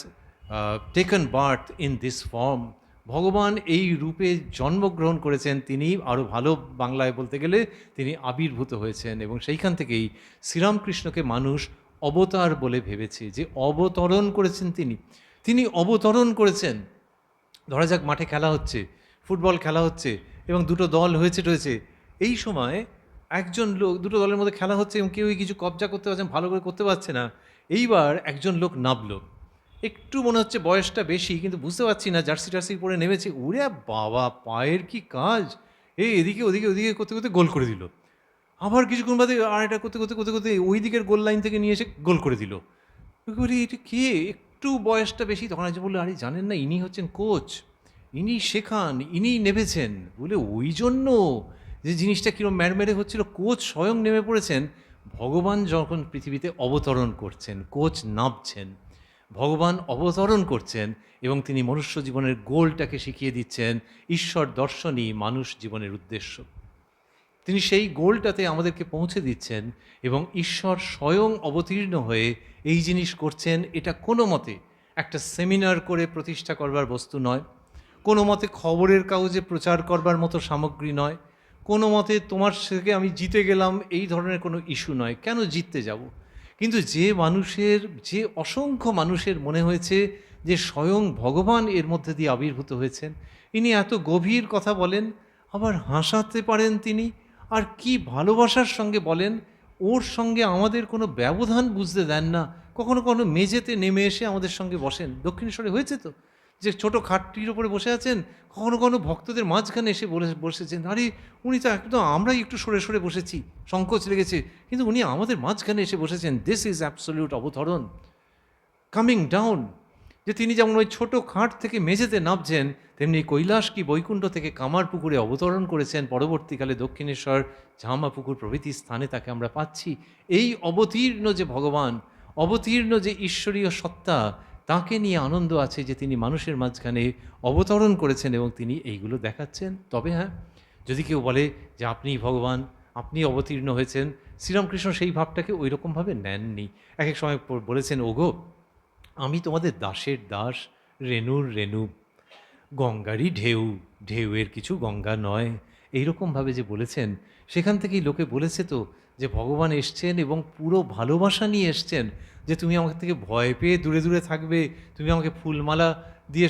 taken birth in this form. ভগবান এই রূপে জন্মগ্রহণ করেছেন, তিনি আরও ভালো বাংলায় বলতে গেলে তিনি আবির্ভূত হয়েছেন, এবং সেইখান থেকেই শ্রীরামকৃষ্ণকে মানুষ অবতার বলে ভেবেছে, যে অবতরণ করেছেন তিনি অবতরণ করেছেন। ধরা যাক মাঠে খেলা হচ্ছে, ফুটবল খেলা হচ্ছে, এবং দুটো দল রয়েছে, এই সময় একজন লোক, দুটো দলের মধ্যে খেলা হচ্ছে এবং কেউই কিছু কবজা করতে পারছেন, ভালো করে করতে পারছে না। এইবার একজন লোক নামলো, একটু মনে হচ্ছে বয়সটা বেশি, কিন্তু বুঝতে পারছি না, জার্সি টার্সি পরে নেমেছে, উড়ে বাবা পায়ের কি কাজ, এদিকে ওদিকে করতে করতে গোল করে দিল। আবার কিছুক্ষণ বাদে আর এটা করতে করতে করতে করতে ওই দিকের গোল লাইন থেকে নিয়ে এসে গোল করে দিল। বলি এটা কে, একটু বয়সটা বেশি। তখন আজ বললো, আরে জানেন না, ইনি হচ্ছেন কোচ, ইনি শেখান, ইনিই নেমেছেন। বলে ওই জন্য যে জিনিসটা কীরকম ম্যারমেরে হচ্ছিল, কোচ স্বয়ং নেমে পড়েছেন। ভগবান যখন পৃথিবীতে অবতরণ করছেন, কোচ নামছেন, ভগবান অবতরণ করছেন, এবং তিনি মনুষ্য জীবনের গোলটাকে শিখিয়ে দিচ্ছেন। ঈশ্বর দর্শনই মানুষ জীবনের উদ্দেশ্য। তিনি সেই গোলটাতে আমাদেরকে পৌঁছে দিচ্ছেন, এবং ঈশ্বর স্বয়ং অবতীর্ণ হয়ে এই জিনিস করছেন। এটা কোনো মতে একটা সেমিনার করে প্রতিষ্ঠা করবার বস্তু নয়, কোনো মতে খবরের কাগজে প্রচার করবার মতো সামগ্রী নয়, কোনো মতে তোমার থেকে আমি জিতে গেলাম এই ধরনের কোনো ইস্যু নয়। কেন জিততে যাব? কিন্তু যে অসংখ্য মানুষের মনে হয়েছে যে স্বয়ং ভগবান এর মধ্যে দিয়ে আবির্ভূত হয়েছেন, ইনি এত গভীর কথা বলেন, আবার হাসাতে পারেন তিনি, আর কি ভালোবাসার সঙ্গে বলেন, ওর সঙ্গে আমাদের কোনো ব্যবধান বুঝতে দেন না। কখনো কখনো মেঝেতে নেমে এসে আমাদের সঙ্গে বসেন, দক্ষিণেশ্বরে হয়েছে তো, যে ছোটো খাটটির ওপরে বসে আছেন, কখনো কখনো ভক্তদের মাঝখানে এসে বসেছেন। আরে উনি তো একদম, আমরাই একটু সরে সরে বসেছি, সংকোচ লেগেছে, কিন্তু উনি আমাদের মাঝখানে এসে বসেছেন। দিস ইজ অ্যাবসলিউট অবতরণ, কামিং ডাউন। যে তিনি যেমন ওই ছোটো খাট থেকে মেঝেতে নামছেন, তেমনি কৈলাস কি বৈকুণ্ঠ থেকে কামারপুকুরে অবতরণ করেছেন। পরবর্তীকালে দক্ষিণেশ্বর, ঝামাপুকুর প্রভৃতি স্থানে তাকে আমরা পাচ্ছি। এই অবতীর্ণ যে ভগবান, অবতীর্ণ যে ঈশ্বরীয় সত্তা, তাকে নিয়ে আনন্দ আছে যে তিনি মানুষের মাঝখানে অবতরণ করেছেন এবং তিনি এইগুলো দেখাচ্ছেন। তবে হ্যাঁ, যদি কেউ বলে যে আপনিই ভগবান, আপনি অবতীর্ণ হয়েছেন, শ্রীরামকৃষ্ণ সেই ভাবটাকে ওই রকমভাবে নেননি। এক এক সময় বলেছেন, ওগো আমি তোমাদের দাসের দাস, রেণুর রেণু, গঙ্গারই ঢেউ, ঢেউয়ের কিছু গঙ্গা নয়, এইরকমভাবে যে বলেছেন, সেখান থেকেই লোকে বলেছে তো যে ভগবান এসছেন এবং পুরো ভালোবাসা নিয়ে এসছেন, যে তুমি আমাকে থেকে ভয় পেয়ে দূরে দূরে থাকবে, তুমি আমাকে ফুলমালা দিয়ে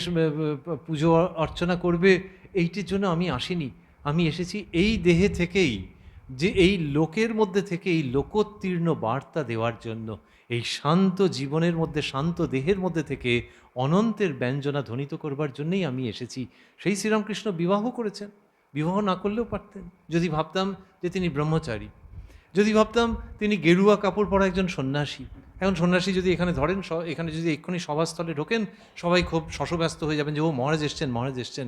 পুজো অর্চনা করবে, এইটির জন্য আমি আসিনি। আমি এসেছি এই দেহে থেকেই যে এই লোকের মধ্যে থেকে এই লোকোত্তীর্ণ বার্তা দেওয়ার জন্য, এই শান্ত জীবনের মধ্যে, শান্ত দেহের মধ্যে থেকে অনন্তের ব্যঞ্জনা ধ্বনিত করবার জন্যই আমি এসেছি। সেই শ্রীরামকৃষ্ণ বিবাহ করেছেন। বিবাহ না করলেও পারতেন, যদি ভাবতাম যে তিনি ব্রহ্মচারী, যদি ভাবতাম তিনি গেরুয়া কাপড় পরা একজন সন্ন্যাসী। এখন সন্ন্যাসী যদি এখানে ধরেন, এখানে যদি এক্ষুনি সভাস্থলে ঢোকেন, সবাই খুব শশব্যস্ত হয়ে যাবেন যে ও মহারাজ এসছেন, মহারাজ এসছেন।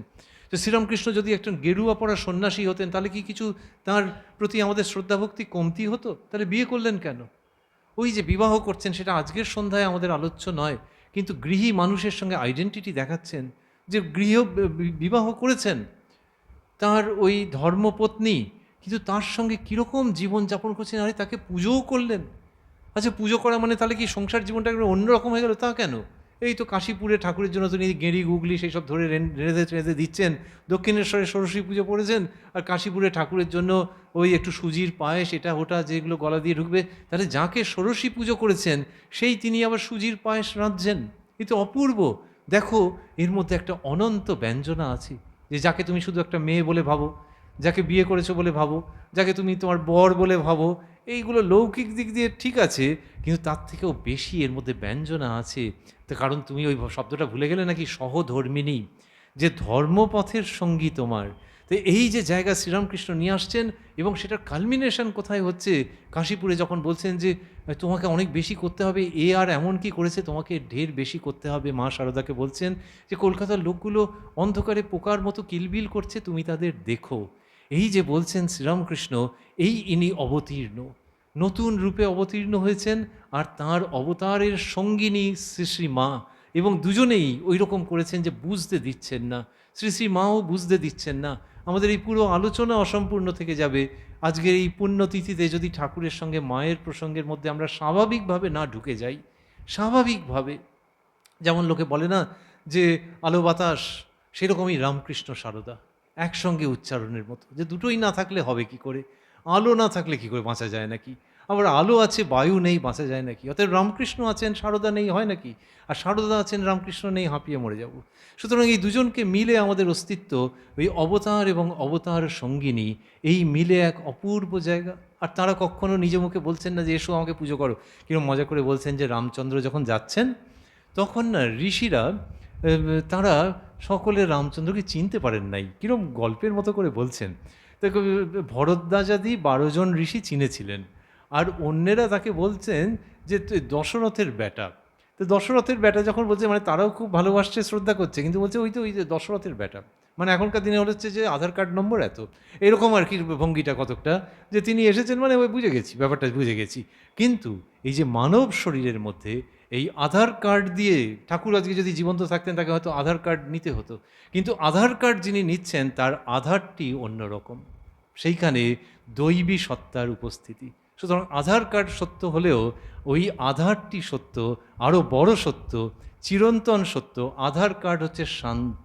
তো শ্রীরামকৃষ্ণ যদি একজন গেরুয়া পরা সন্ন্যাসী হতেন, তাহলে কি কিছু তার প্রতি আমাদের শ্রদ্ধাভক্তি কমতি হতো? তাহলে বিয়ে করলেন কেন? ওই যে বিবাহ করছেন, সেটা আজকের সন্ধ্যায় আমাদের আলোচ্য নয়, কিন্তু গৃহী মানুষের সঙ্গে আইডেন্টিটি দেখাচ্ছেন যে গৃহ বিবাহ করেছেন তার ওই ধর্মপত্নী, কিন্তু তার সঙ্গে কীরকম জীবনযাপন করছেন, আরে তাকে পুজোও করলেন। আচ্ছা, পুজো করা মানে তাহলে কি সংসার জীবনটা একটু অন্যরকম হয়ে গেল? তা কেন? এই তো কাশীপুরে ঠাকুরের জন্য তিনি গেঁড়ি গুগলি সেই সব ধরে রেঁধে টেঁধে দিচ্ছেন, দক্ষিণেশ্বরে ষোড়শী পুজো পড়েছেন, আর কাশীপুরে ঠাকুরের জন্য ওই একটু সুজির পায়েস এটা ওটা যেগুলো গলা দিয়ে ঢুকবে। তাহলে যাকে ষোড়শী পুজো করেছেন সেই তিনি আবার সুজির পায়েস রাঁধছেন। এ তো অপূর্ব। দেখো, এর মধ্যে একটা অনন্ত ব্যঞ্জনা আছে, যে যাকে তুমি শুধু একটা মেয়ে বলে ভাবো, যাকে বিয়ে করেছো বলে ভাবো, যাকে তুমি তোমার বর বলে ভাবো, এইগুলো লৌকিক দিক দিয়ে ঠিক আছে, কিন্তু তার থেকেও বেশি এর মধ্যে ব্যঞ্জনা আছে। তো কারণ তুমি ওই শব্দটা ভুলে গেলে নাকি, সহধর্মিণী, যে ধর্মপথের সঙ্গী তোমার। তো এই যে জায়গা শ্রীরামকৃষ্ণ নিয়ে আসছেন, এবং সেটার কালমিনেশন কোথায় হচ্ছে? কাশীপুরে যখন বলছেন যে তোমাকে অনেক বেশি করতে হবে, এ আর এমন কি করেছে তোমাকে ঢের বেশি করতে হবে। মা শারদাকে বলছেন যে কলকাতার লোকগুলো অন্ধকারে পোকার মতো কিলবিল করছে, তুমি তাদের দেখো। এই যে বলছেন শ্রীরামকৃষ্ণ, এই ইনি অবতীর্ণ, নতুন রূপে অবতীর্ণ হয়েছেন, আর তার অবতারের সঙ্গিনী শ্রী শ্রী মা, এবং দুজনেই ওই রকম করেছেন যে বুঝতে দিচ্ছেন না। শ্রী শ্রী মাও বুঝতে দিচ্ছেন না। আমাদের এই পুরো আলোচনা অসম্পূর্ণ থেকে যাবে আজকের এই পুণ্যতিথিতে যদি ঠাকুরের সঙ্গে মায়ের প্রসঙ্গের মধ্যে আমরা স্বাভাবিকভাবে না ঢুকে যাই। স্বাভাবিকভাবে, যেমন লোকে বলে না যে আলো বাতাস, সেরকমই রামকৃষ্ণ সারদা একসঙ্গে উচ্চারণের মতো, যে দুটোই না থাকলে হবে কি করে? আলো না থাকলে কি করে বাঁচা যায় নাকি? আবার আলো আছে, বায়ু নেই, বাঁচা যায় নাকি? অতএব রামকৃষ্ণ আছেন, সারদা নেই, হয় নাকি? আর সারদা আছেন, রামকৃষ্ণ নেই, হাঁপিয়ে মরে যাব। সুতরাং এই দুজনকে মিলে আমাদের অস্তিত্ব, ওই অবতার এবং অবতার সঙ্গিনী, এই মিলে এক অপূর্ব জায়গা। আর তারা কখনো নিজে মুখে বলছেন না যে এসো আমাকে পুজো করো। কিরকম মজা করে বলছেন যে রামচন্দ্র যখন যাচ্ছেন, তখন না ঋষিরা তারা সকলে রামচন্দ্রকে চিনতে পারেন নাই, কিরম গল্পের মতো করে বলছেন। তো ভরদ্বাজাদি 12 জন ঋষি চিনেছিলেন, আর অন্যেরা তাকে বলছেন যে দশরথের বেটা। তো দশরথের বেটা যখন বলছে, মানে তারাও খুব ভালোবাসছে, শ্রদ্ধা করছে, কিন্তু বলছে ওই যে দশরথের বেটা। মানে এখনকার দিনে হচ্ছে যে আধার কার্ড নম্বর এত, এরকম আর কি ভঙ্গিটা কতকটা, যে তিনি এসেছেন মানে ওই বুঝে গেছি, ব্যাপারটা বুঝে গেছি। কিন্তু এই যে মানব শরীরের মধ্যে এই আধার কার্ড দিয়ে, ঠাকুর আজকে যদি জীবন্ত থাকতেন তাকে হয়তো আধার কার্ড নিতে হতো, কিন্তু আধার কার্ড যিনি নিচ্ছেন তার আধারটি অন্যরকম, সেইখানে দৈবী সত্তার উপস্থিতি। সুতরাং আধার কার্ড সত্য হলেও ওই আধারটি সত্য, আরও বড় সত্য, চিরন্তন সত্য। আধার কার্ড হচ্ছে শান্ত,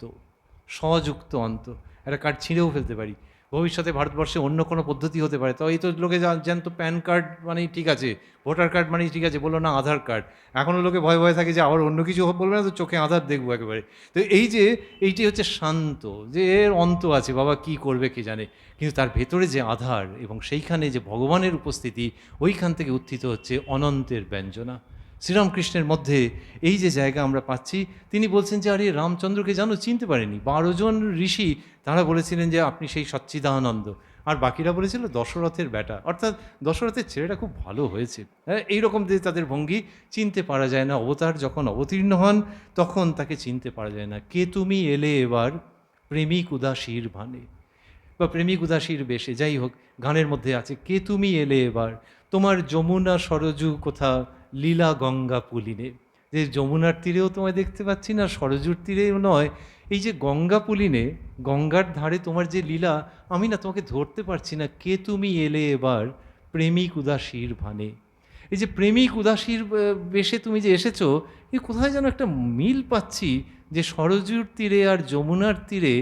স্বযুক্ত অন্ত। একটা কার্ড ছিঁড়েও ফেলতে পারি, ভবিষ্যতে ভারতবর্ষে অন্য কোনো পদ্ধতি হতে পারে। তো এই তো লোকে জানতো প্যান কার্ড মানেই ঠিক আছে, ভোটার কার্ড মানেই ঠিক আছে, বললো না আধার কার্ড। এখনও লোকে ভয়ে ভয়ে থাকে যে আবার অন্য কিছু বলবে না তো চোখে আধার দেখবো একেবারে। তো এই যে এইটি হচ্ছে শান্ত, যে এর অন্ত আছে, বাবা কি করবে কে জানে, কিন্তু তার ভেতরে যে আধার এবং সেইখানে যে ভগবানের উপস্থিতি, ওইখান থেকে উত্থিত হচ্ছে অনন্তের ব্যঞ্জনা। শ্রীরামকৃষ্ণের মধ্যে এই যে জায়গা আমরা পাচ্ছি, তিনি বলছেন যে আরে রামচন্দ্রকে জানো চিনতে পারেনি। 12 জন ঋষি তারা বলেছিলেন যে আপনি সেই সচ্চিদানন্দ, আর বাকিরা বলেছিল দশরথের বেটা, অর্থাৎ দশরথের ছেলেটা খুব ভালো হয়েছে। হ্যাঁ, এইরকম যে তাদের ভঙ্গি, চিনতে পারা যায় না। অবতার যখন অবতীর্ণ হন তখন তাকে চিনতে পারা যায় না। কে তুমি এলে এবার প্রেমিক উদাসীর ভানে, বা প্রেমিক উদাসীর বেশে, যাই হোক, গানের মধ্যে আছে কে তুমি এলে এবার, তোমার যমুনা সরজু কোথা লীলা গঙ্গা পুলিনে। যে যমুনার তীরেও তোমায় দেখতে পাচ্ছি না, সরজুর তীরেও নয়, এই যে গঙ্গা পুলিনে, গঙ্গার ধারে তোমার যে লীলা, আমি না তোমাকে ধরতে পারছি না। কে তুমি এলে এবার প্রেমিক উদাসীর ভানে। এই যে প্রেমিক উদাসীর বেশে তুমি যে এসেছো, এই কোথায় যেন একটা মিল পাচ্ছি, যে সরজুর তীরে আর যমুনার তীরে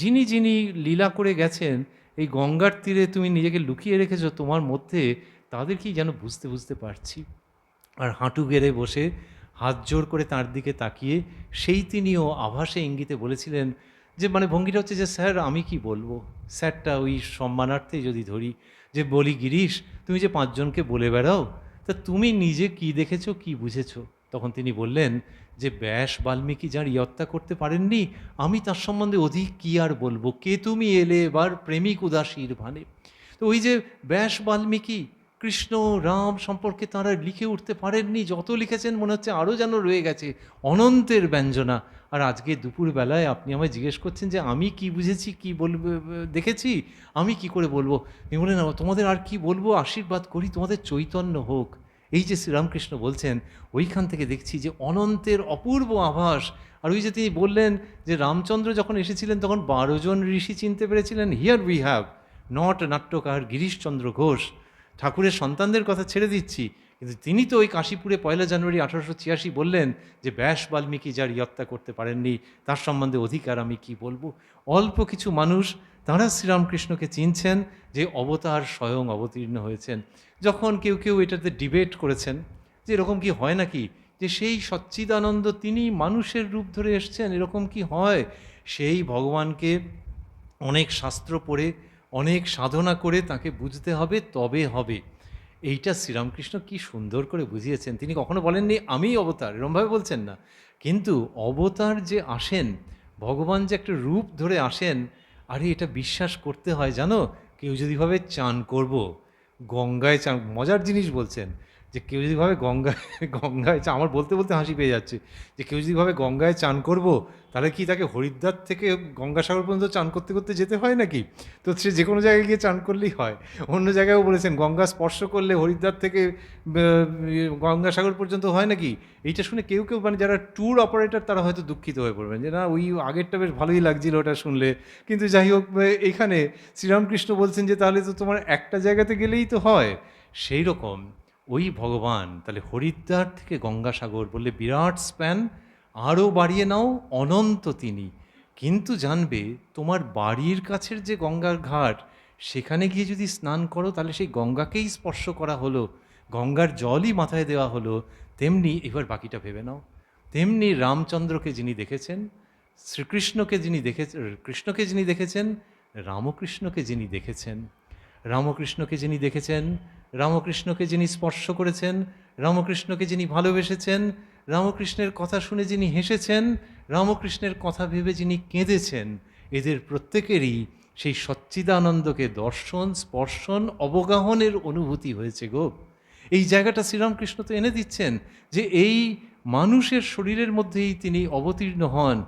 যিনি যিনি লীলা করে গেছেন, এই গঙ্গার তীরে তুমি নিজেকে লুকিয়ে রেখেছো তোমার মধ্যে, তাদেরকেই যেন বুঝতে বুঝতে পারছি। আর হাঁটু গেড়ে বসে হাত জোর করে তার দিকে তাকিয়ে সেই তিনিও আভাসে ইঙ্গিতে বলেছিলেন যে, মানে ভঙ্গিটা হচ্ছে যে স্যার আমি কি বলবো, স্যারটা ওই সম্মানার্থে যদি ধরি, যে বলি, গিরিশ তুমি যে 5 জনকে বলে বেড়াও, তা তুমি নিজে কি দেখেছো, কি বুঝেছো? তখন তিনি বললেন যে ব্যাস বাল্মীকি যার ইয়ত্তা করতে পারেননি, আমি তার সম্বন্ধে অধিক কী আর বলবো, কে তুমি এলে এবার প্রেমিক উদাসীর ভানে। তো ওই যে ব্যাস বাল্মীকি কৃষ্ণ রাম সম্পর্কে তাঁরা লিখে উঠতে পারেননি, যত লিখেছেন মনে হচ্ছে আরও যেন রয়ে গেছে অনন্তের ব্যঞ্জনা। আর আজকে দুপুরবেলায় আপনি আমায় জিজ্ঞেস করছেন যে আমি কি বুঝেছি, কি বলবো, দেখেছি, আমি কি করে বলবো? তিনি বলেন, তোমাদের আর কি বলবো, আশীর্বাদ করি তোমাদের চৈতন্য হোক। এই যে শ্রীরামকৃষ্ণ বলছেন, ওইখান থেকে দেখছি যে অনন্তের অপূর্ব আভাস। আর ওই যে তিনি বললেন যে রামচন্দ্র যখন এসেছিলেন তখন 12 জন ঋষি চিনতে পেরেছিলেন। হিয়ার উই হ্যাভ নট নাট্যকার গিরিশচন্দ্র ঘোষ। ঠাকুরের সন্তানদের কথা ছেড়ে দিচ্ছি, কিন্তু তিনি তো ওই কাশীপুরে 1 জানুয়ারি 1886 বললেন যে ব্যাস বাল্মীকি যার ইয়ত্তা করতে পারেননি, তার সম্বন্ধে অধিকার আমি কি বলবো। অল্প কিছু মানুষ তাঁরা শ্রীরামকৃষ্ণকে চিনছেন যে অবতার স্বয়ং অবতীর্ণ হয়েছেন। যখন কেউ কেউ এটাতে ডিবেট করেছেন যে এরকম কি হয় নাকি, যে সেই সচ্চিদানন্দ তিনি মানুষের রূপ ধরে এসছেন, এরকম কি হয়? সেই ভগবানকে অনেক শাস্ত্র পড়ে, অনেক সাধনা করে তাকে বুঝতে হবে, তবে হবে। এইটা শ্রীরামকৃষ্ণ কি সুন্দর করে বুঝিয়েছেন। তিনি কখনো বলেননি আমি অবতার, এরমভাবে বলছেন না, কিন্তু অবতার যে আসেন, ভগবান যে একটা রূপ ধরে আসেন, আরে এটা বিশ্বাস করতে হয় জানো। কেউ যদি ভাবে চান করব, গঙ্গায় চান, মজার জিনিস বলছেন যে কেউ যদি ভাবে গঙ্গায় গঙ্গায় চান, আমার বলতে বলতে হাসি পেয়ে যাচ্ছে, যে কেউ যদি ভাবে গঙ্গায় চান করব, তাহলে কি তাকে হরিদ্বার থেকে গঙ্গাসাগর পর্যন্ত চান করতে করতে যেতে হয় নাকি? তো সে যে কোনো জায়গায় গিয়ে চান করলেই হয়। অন্য জায়গায়ও বলেছেন গঙ্গা স্পর্শ করলে হরিদ্বার থেকে গঙ্গাসাগর পর্যন্ত হয় নাকি? এইটা শুনে কেউ কেউ মানে যারা ট্যুর অপারেটর তারা হয়তো দুঃখিত হয়ে পড়বেন যে না, ওই আগেরটা বেশ ভালোই লাগছিল ওটা শুনলে, কিন্তু যাই হোক এখানে শ্রীরামকৃষ্ণ বলছেন যে তাহলে তো তোমার একটা জায়গাতে গেলেই তো হয়। সেই রকম ওই ভগবান তাহলে হরিদ্বার থেকে গঙ্গাসাগর বললে বিরাট স্প্যান, আরও বাড়িয়ে নাও অনন্ত তিনি। কিন্তু জানবে তোমার বাড়ির কাছের যে গঙ্গার ঘাট, সেখানে গিয়ে যদি স্নান করো তাহলে সেই গঙ্গাকেই স্পর্শ করা হলো, গঙ্গার জলই মাথায় দেওয়া হলো। তেমনি এবার বাকিটা ভেবে নাও, তেমনি রামচন্দ্রকে যিনি দেখেছেন, শ্রীকৃষ্ণকে যিনি দেখেছেন, কৃষ্ণকে যিনি দেখেছেন, রামকৃষ্ণকে যিনি দেখেছেন, রামকৃষ্ণকে যিনি দেখেছেন, রামকৃষ্ণকে যিনি স্পর্শ করেছেন, রামকৃষ্ণকে যিনি ভালোবেসেছেন, রামকৃষ্ণের কথা শুনে যিনি হেসেছেন, রামকৃষ্ণের কথা ভেবে যিনি কেঁদেছেন, এদের প্রত্যেকেরই সেই সচ্চিদানন্দকে দর্শন, স্পর্শন, অবগাহনের অনুভূতি হয়েছে গো। এই জায়গাটা শ্রীরামকৃষ্ণ তো এনে দিচ্ছেন যে এই মানুষের শরীরের মধ্যেই তিনি অবতীর্ণ হন।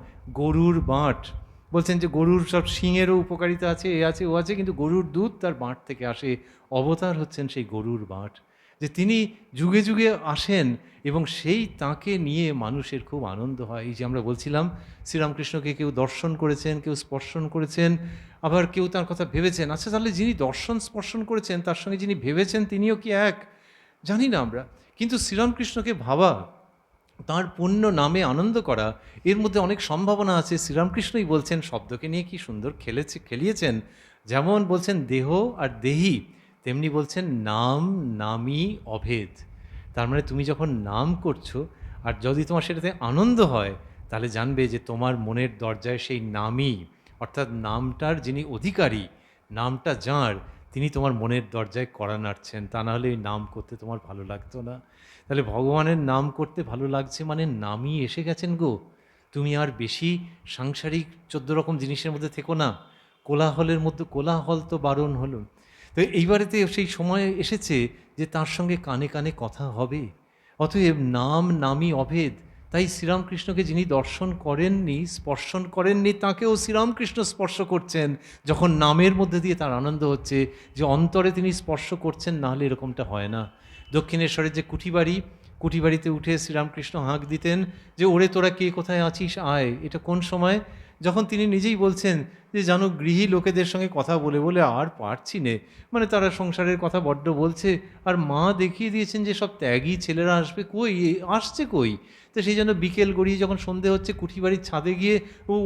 গরুর বাঁট, বলছেন যে গরুর সব শিঙেরও উপকারিতা আছে, এ আছে ও আছে, কিন্তু গরুর দুধ তার বাঁট থেকে আসে। অবতার হচ্ছেন সেই গরুর বাঁট, যে তিনি যুগে যুগে আসেন এবং সেই তাঁকে নিয়ে মানুষের খুব আনন্দ হয়। এই যে আমরা বলছিলাম শ্রীরামকৃষ্ণকে কেউ দর্শন করেছেন, কেউ স্পর্শন করেছেন, আবার কেউ তার কথা ভেবেছেন। আচ্ছা, তাহলে যিনি দর্শন স্পর্শন করেছেন তার সঙ্গে যিনি ভেবেছেন তিনিও কি এক? জানি না আমরা। কিন্তু শ্রীরামকৃষ্ণকে ভাবা, তাঁর পুণ্য নামে আনন্দ করা, এর মধ্যে অনেক সম্ভাবনা আছে। শ্রীরামকৃষ্ণই বলছেন, শব্দকে নিয়ে কি সুন্দর খেলিয়েছেন। যেমন বলছেন দেহ আর দেহি, তেমনি বলছেন নাম নামী অভেদ। তার মানে তুমি যখন নাম করছো আর যদি তোমার সেটাতে আনন্দ হয়, তাহলে জানবে যে তোমার মনের দরজায় সেই নামই, অর্থাৎ নামটার যিনি অধিকারী, নামটা যাঁর, তিনি তোমার মনের দরজায় কড়া নাড়ছেন। তা নাহলে এই নাম করতে তোমার ভালো লাগতো না। তাহলে ভগবানের নাম করতে ভালো লাগছে মানে নামই এসে গেছেন গো। তুমি আর বেশি সাংসারিক 14 রকম জিনিসের মধ্যে থেকো না। কোলাহলের মধ্যে কোলাহল তো বারণ হলো। তো এইবারেতে সেই সময় এসেছে যে তার সঙ্গে কানে কানে কথা হবে। অতএব নাম নামই অভেদ। তাই শ্রীরামকৃষ্ণকে যিনি দর্শন করেননি, স্পর্শন করেননি, তাঁকেও শ্রীরামকৃষ্ণ স্পর্শ করছেন যখন নামের মধ্যে দিয়ে তার আনন্দ হচ্ছে, যে অন্তরে তিনি স্পর্শ করছেন, নাহলে এরকমটা হয় না। দক্ষিণেশ্বরের যে কুঠিবাড়ি, কুঠিবাড়িতে উঠে শ্রীরামকৃষ্ণ হাঁক দিতেন যে ওরে তোরা কে কোথায় আছিস আয়। এটা কোন সময়? যখন তিনি নিজেই বলছেন যে জানো গৃহী লোকেদের সঙ্গে কথা বলে বলে আর পারছি নে, মানে তারা সংসারের কথা বড্ড বলছে, আর মা দেখিয়ে দিয়েছেন যে সব ত্যাগী ছেলেরা আসবে, কই আসছে কই। তো সেই জন্য বিকেল গড়িয়ে যখন সন্ধে হচ্ছে কুঠিবাড়ির ছাদে গিয়ে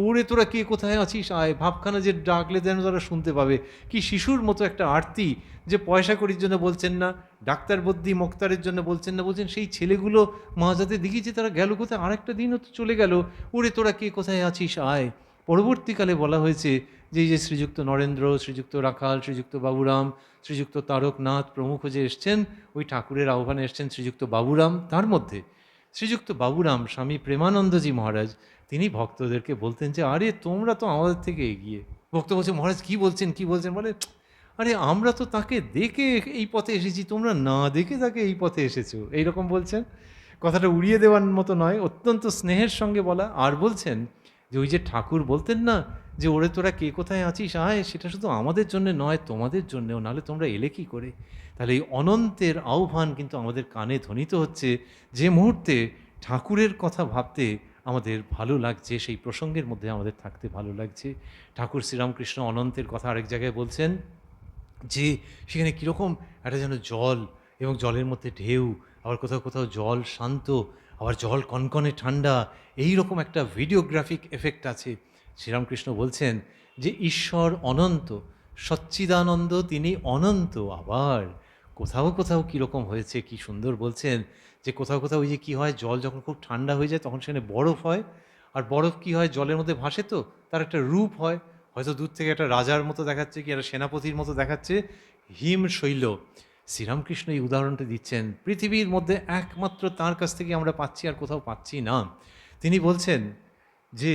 ওরে তোরা কে কোথায় আছিস আয়, ভাবখানা যে ডাকলে যেন তারা শুনতে পাবে। কি শিশুর মতো একটা আরতি, যে পয়সা করির জন্য বলছেন না, ডাক্তার বদ্যি মোক্তারের জন্য বলছেন না, বলছেন সেই ছেলেগুলো মা যাতে দেখিয়েছে তারা গেল কোথায়, আরেকটা দিনও তো চলে গেল, ওরে তোরা কে কোথায় আছিস আয়। পরবর্তীকালে বলা হয়েছে যে এই যে শ্রীযুক্ত নরেন্দ্র, শ্রীযুক্ত রাখাল, শ্রীযুক্ত বাবুরাম, শ্রীযুক্ত তারকনাথ প্রমুখ যে এসছেন, ওই ঠাকুরের আহ্বানে এসছেন শ্রীযুক্ত বাবুরাম। তার মধ্যে শ্রীযুক্ত বাবুরাম স্বামী প্রেমানন্দজি মহারাজ তিনি ভক্তদেরকে বলতেন যে আরে তোমরা তো আমাদের থেকে এগিয়ে। ভক্ত বলছে মহারাজ কী বলছেন কী বলছেন? বলে আরে আমরা তো তাকে দেখে এই পথে এসেছি, তোমরা না দেখে তাকে এই পথে এসেছো, এইরকম বলছেন। কথাটা উড়িয়ে দেওয়ার মতো নয়, অত্যন্ত স্নেহের সঙ্গে বলা। আর বলছেন যে ওই যে ঠাকুর বলতেন না যে ওরে তোরা কে কোথায় আছিস আয়, সেটা শুধু আমাদের জন্যে নয় তোমাদের জন্যেও, নাহলে তোমরা এলে কী করে। তাহলে এই অনন্তের আহ্বান কিন্তু আমাদের কানে ধ্বনিত হচ্ছে যে মুহূর্তে ঠাকুরের কথা ভাবতে আমাদের ভালো লাগছে, সেই প্রসঙ্গের মধ্যে আমাদের থাকতে ভালো লাগছে। ঠাকুর শ্রীরামকৃষ্ণ অনন্তের কথা আরেক জায়গায় বলছেন যে সেখানে কীরকম একটা যেন জল, এবং জলের মধ্যে ঢেউ, আবার কোথাও কোথাও জল শান্ত, আবার জল কনকনে ঠান্ডা, এই রকম একটা ভিডিওগ্রাফিক এফেক্ট আছে। শ্রীরামকৃষ্ণ বলছেন যে ঈশ্বর অনন্ত, সচ্চিদানন্দ তিনি অনন্ত। আবার কোথাও কোথাও কীরকম হয়েছে, কি সুন্দর বলছেন যে কোথাও কোথাও ওই যে কী হয়, জল যখন খুব ঠান্ডা হয়ে যায় তখন সেখানে বরফ হয়, আর বরফ কী হয় জলের মধ্যে ভাসে, তো তার একটা রূপ হয়, হয়তো দূর থেকে একটা রাজার মতো দেখাচ্ছে, কি একটা সেনাপতির মতো দেখাচ্ছে, হিম শৈল। শ্রীরামকৃষ্ণ এই উদাহরণটা দিচ্ছেন পৃথিবীর মধ্যে একমাত্র তার কাছ থেকে আমরা পাচ্ছি, আর কোথাও পাচ্ছি না। তিনি বলছেন যে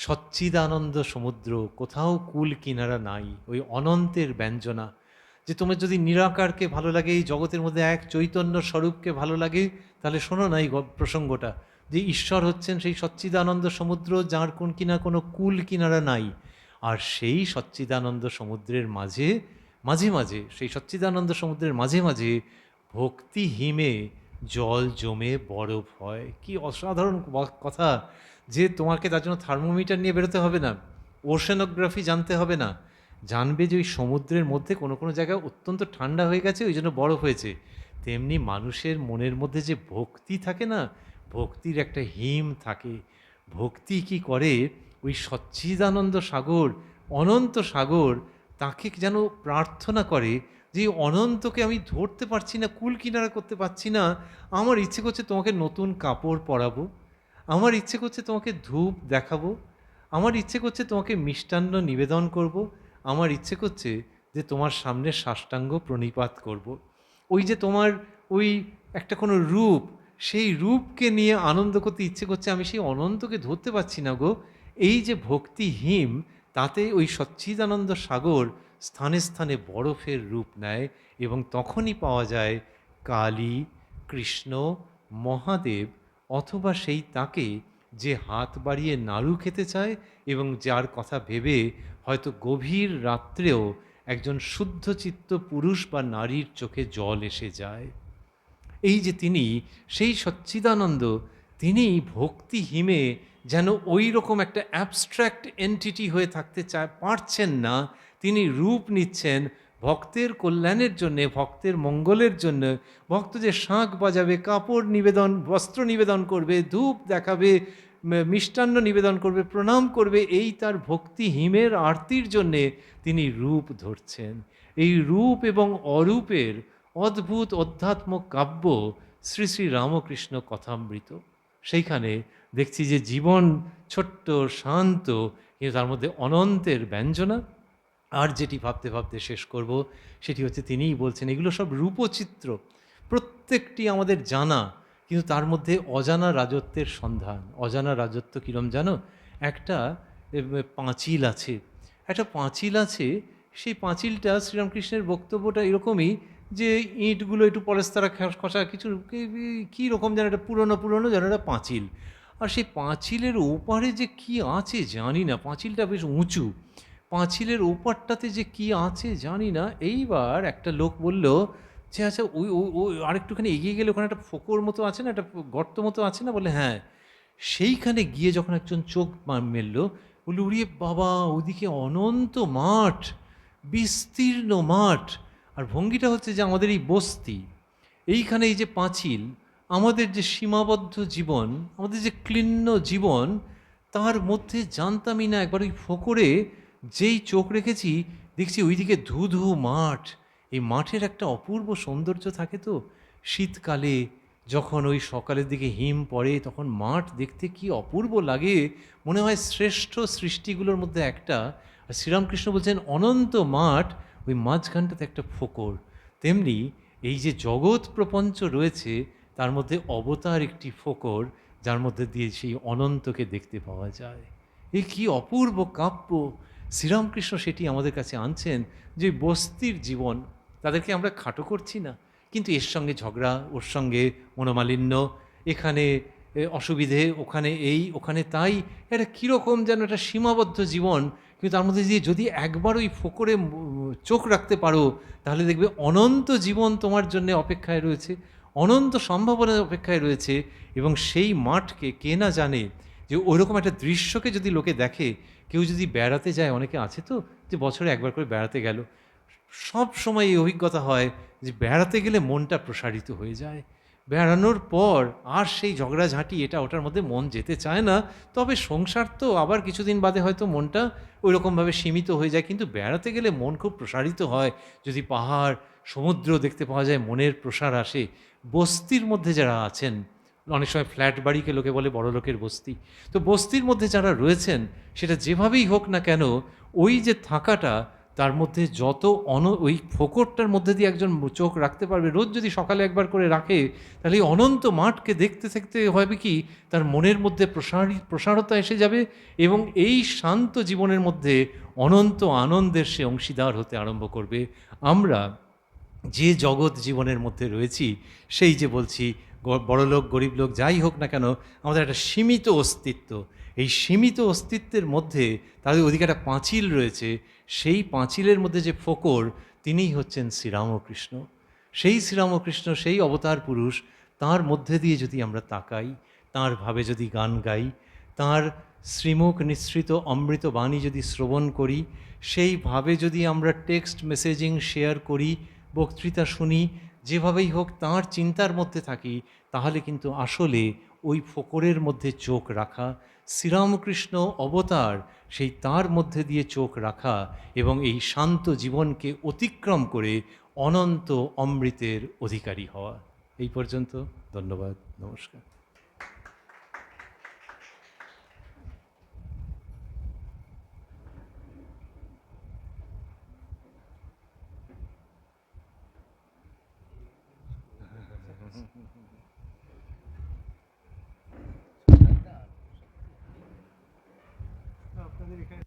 সচ্চিদানন্দ সমুদ্র, কোথাও কুল কিনারা নাই, ওই অনন্তের ব্যঞ্জনা। যে তোমার যদি নিরাকারকে ভালো লাগে, এই জগতের মধ্যে এক চৈতন্য স্বরূপকে ভালো লাগে, তাহলে শোনো না এই প্রসঙ্গটা, যে ঈশ্বর হচ্ছেন সেই সচ্চিদানন্দ সমুদ্র যার কোন কিনা কোনো কুল কিনারা নাই। আর সেই সচ্চিদানন্দ সমুদ্রের মাঝে মাঝে মাঝে, সেই সচ্চিদানন্দ সমুদ্রের মাঝে মাঝে ভক্তি হিমে জল জমে বরফ হয়। কি অসাধারণ কথা! যে তোমাকে তার জন্য থার্মোমিটার নিয়ে বেরোতে হবে না, ওশেনোগ্রাফি জানতে হবে না, জানবে যে ওই সমুদ্রের মধ্যে কোনো কোনো জায়গায় অত্যন্ত ঠান্ডা হয়ে গেছে, ওই জন্য বরফ হয়েছে। তেমনি মানুষের মনের মধ্যে যে ভক্তি থাকে না, ভক্তির একটা হিম থাকে। ভক্তি কি করে, ওই সচ্চিদানন্দ সাগর, অনন্ত সাগর, তাকে যেন প্রার্থনা করে যে অনন্তকে আমি ধরতে পারছি না, কুল কিনারা করতে পারছি না, আমার ইচ্ছে করছে তোমাকে নতুন কাপড় পরাবো, আমার ইচ্ছে করছে তোমাকে ধূপ দেখাবো, আমার ইচ্ছে করছে তোমাকে মিষ্টান্ন নিবেদন করব, আমার ইচ্ছে করছে যে তোমার সামনে সাষ্টাঙ্গ প্রণিপাত করব। ওই যে তোমার ওই একটা কোনো রূপ, সেই রূপকে নিয়ে আনন্দ করতে ইচ্ছে করছে, আমি সেই অনন্তকে ধরতে পারছি না গো। এই যে ভক্তিহীন, তাতে ওই সচ্চিদানন্দ সাগর স্থানে স্থানে বরফের রূপ নেয়, এবং তখনই পাওয়া যায় কালী, কৃষ্ণ, মহাদেব, অথবা সেই তাকে যে হাত বাড়িয়ে নাড়ু খেতে চায়, এবং যার কথা ভেবে হয়তো গভীর রাত্রেও একজন শুদ্ধচিত্ত পুরুষ বা নারীর চোখে জল এসে যায়। এই যে তিনি সেই সচ্চিদানন্দ, তিনি ভক্তি হিমে যেন ওই রকম একটা অ্যাবস্ট্র্যাক্ট এন্টিটি হয়ে থাকতে পারছেন না, তিনি রূপ নিচ্ছেন ভক্তের কল্যাণের জন্যে, ভক্তের মঙ্গলের জন্য। ভক্ত যে শাঁখ বাজাবে, কাপড় নিবেদন, বস্ত্র নিবেদন করবে, ধূপ দেখাবে, মিষ্টান্ন নিবেদন করবে, প্রণাম করবে, এই তার ভক্তি হিমের আরতির জন্যে তিনি রূপ ধরছেন। এই রূপ এবং অরূপের অদ্ভুত অধ্যাত্ম কাব্য শ্রী শ্রী রামকৃষ্ণ কথামৃত। সেইখানে দেখছি যে জীবন ছোট্ট শান্ত, কিন্তু তার মধ্যে অনন্তের ব্যঞ্জনা। আর যেটি ভাবতে ভাবতে শেষ করব, সেটি হচ্ছে তিনিই বলছেন এগুলো সব রূপচিত্র, প্রত্যেকটি আমাদের জানা, কিন্তু তার মধ্যে অজানা রাজত্বের সন্ধান। অজানা রাজত্ব কীরম জানো? একটা পাঁচিল আছে, একটা পাঁচিল আছে, সেই পাঁচিলটা শ্রীরামকৃষ্ণের বক্তব্যটা এরকমই যে ইঁটগুলো একটু পলেস্তারা খসা কিছু কী রকম যেন একটা পুরনো পুরনো যেন একটা পাঁচিল, আর সেই পাঁচিলের ওপারে যে কি আছে জানি না, পাঁচিলটা বেশ উঁচু, পাঁচিলের ওপারটাতে যে কি আছে জানি না। এইবার একটা লোক বলল যে আচ্ছা ওই ওই আরেকটুখানি এগিয়ে গেলে ওখানে একটা ফোকর মতো আছে না, একটা গর্ত মতো আছে না? বলে হ্যাঁ। সেইখানে গিয়ে যখন একজন চোখ মেলল, বলল উড়িয়ে বাবা, ওদিকে অনন্ত মাঠ, বিস্তীর্ণ মাঠ, আর ভঙ্গিটা হচ্ছে যে আমাদের এই বস্তি, এইখানে এই যে পাঁচিল, আমাদের যে সীমাবদ্ধ জীবন, আমাদের যে ক্লিন্ন জীবন, তার মধ্যে জানতামই না, একবার ওই ফোকরে যেই চোখ রেখেছি দেখছি ওইদিকে ধু ধু মাঠ। এই মাঠের একটা অপূর্ব সৌন্দর্য থাকে, তো শীতকালে যখন ওই সকালের দিকে হিম পড়ে তখন মাঠ দেখতে কি অপূর্ব লাগে, মনে হয় শ্রেষ্ঠ সৃষ্টিগুলোর মধ্যে একটা। আর শ্রীরামকৃষ্ণ বলছেন অনন্ত মাঠ, ওই মাঝখানটাতে একটা ফোকর। তেমনি এই যে জগৎ প্রপঞ্চ রয়েছে তার মধ্যে অবতার একটি ফোকর, যার মধ্যে দিয়ে সেই অনন্তকে দেখতে পাওয়া যায়। এ কি অপূর্ব কাব্য! শ্রীরামকৃষ্ণ সেটি আমাদের কাছে আনছেন, যে বস্তির জীবন, তাদেরকে আমরা খাটো করছি না, কিন্তু এর সঙ্গে ঝগড়া, ওর সঙ্গে মনোমালিন্য, এখানে অসুবিধে, ওখানে এই, ওখানে তাই, এটা কীরকম যেন একটা সীমাবদ্ধ জীবন। কিন্তু তার মধ্যে দিয়ে যদি একবার ওই ফোকরে চোখ রাখতে পারো, তাহলে দেখবে অনন্ত জীবন তোমার জন্য অপেক্ষায় রয়েছে, অনন্ত সম্ভাবনার অপেক্ষায় রয়েছে। এবং সেই মাঠকে কে না জানে, যে ওইরকম একটা দৃশ্যকে যদি লোকে দেখে, কেউ যদি বেড়াতে যায়, অনেকে আছে তো যে বছরে একবার করে বেড়াতে গেল, সব সময় এই অভিজ্ঞতা হয় যে বেড়াতে গেলে মনটা প্রসারিত হয়ে যায়। বেড়ানোর পর আর সেই ঝগড়াঝাঁটি এটা ওটার মধ্যে মন যেতে চায় না। তবে সংসার তো আবার কিছুদিন বাদে হয়তো মনটা ওই রকমভাবে সীমিত হয়ে যায়, কিন্তু বেড়াতে গেলে মন খুব প্রসারিত হয়। যদি পাহাড়, সমুদ্র দেখতে পাওয়া যায়, মনের প্রসার আসে। বস্তির মধ্যে যারা আছেন, অনেক সময় ফ্ল্যাট বাড়িকে লোকে বলে বড় লোকের বস্তি, তো বস্তির মধ্যে যারা রয়েছেন, সেটা যেভাবেই হোক না কেন, ওই যে থাকাটা, তার মধ্যে যত ওই ফোকরটার মধ্যে দিয়ে একজন চোখ রাখতে পারবে, রোজ যদি সকালে একবার করে রাখে, তাহলে এই অনন্ত মাঠকে দেখতে দেখতে হবে কি, তার মনের মধ্যে প্রসারতা এসে যাবে, এবং এই শান্ত জীবনের মধ্যে অনন্ত আনন্দের সে অংশীদার হতে আরম্ভ করবে। আমরা যে জগৎ জীবনের মধ্যে রয়েছি, সেই যে বলছি, বড়লোক গরিব লোক যাই হোক না কেন, আমাদের একটা সীমিত অস্তিত্ব। এই সীমিত অস্তিত্বের মধ্যে তাদের ওদিকে একটা পাঁচিল রয়েছে, সেই পাঁচিলের মধ্যে যে ফোকর, তিনিই হচ্ছেন শ্রীরামকৃষ্ণ। সেই শ্রীরামকৃষ্ণ, সেই অবতার পুরুষ, তার মধ্যে দিয়ে যদি আমরা তাকাই, তাঁর ভাবে যদি গান গাই, তাঁর শ্রীমুখ নিঃসৃত অমৃত বাণী যদি শ্রবণ করি, সেইভাবে যদি আমরা টেক্সট মেসেজিং শেয়ার করি, বক্তৃতা শুনি, যেভাবেই হোক তাঁর চিন্তার মধ্যে থাকি, তাহলে কিন্তু আসলে ওই ফোকরের মধ্যে চোখ রাখা, শ্রীরামকৃষ্ণ অবতার, সেই তার মধ্যে দিয়ে চোখ রাখা, এবং এই শান্ত জীবনকে অতিক্রম করে অনন্ত অমৃতের অধিকারী হওয়া। এই পর্যন্ত। ধন্যবাদ, নমস্কার। আপনাদের এখানে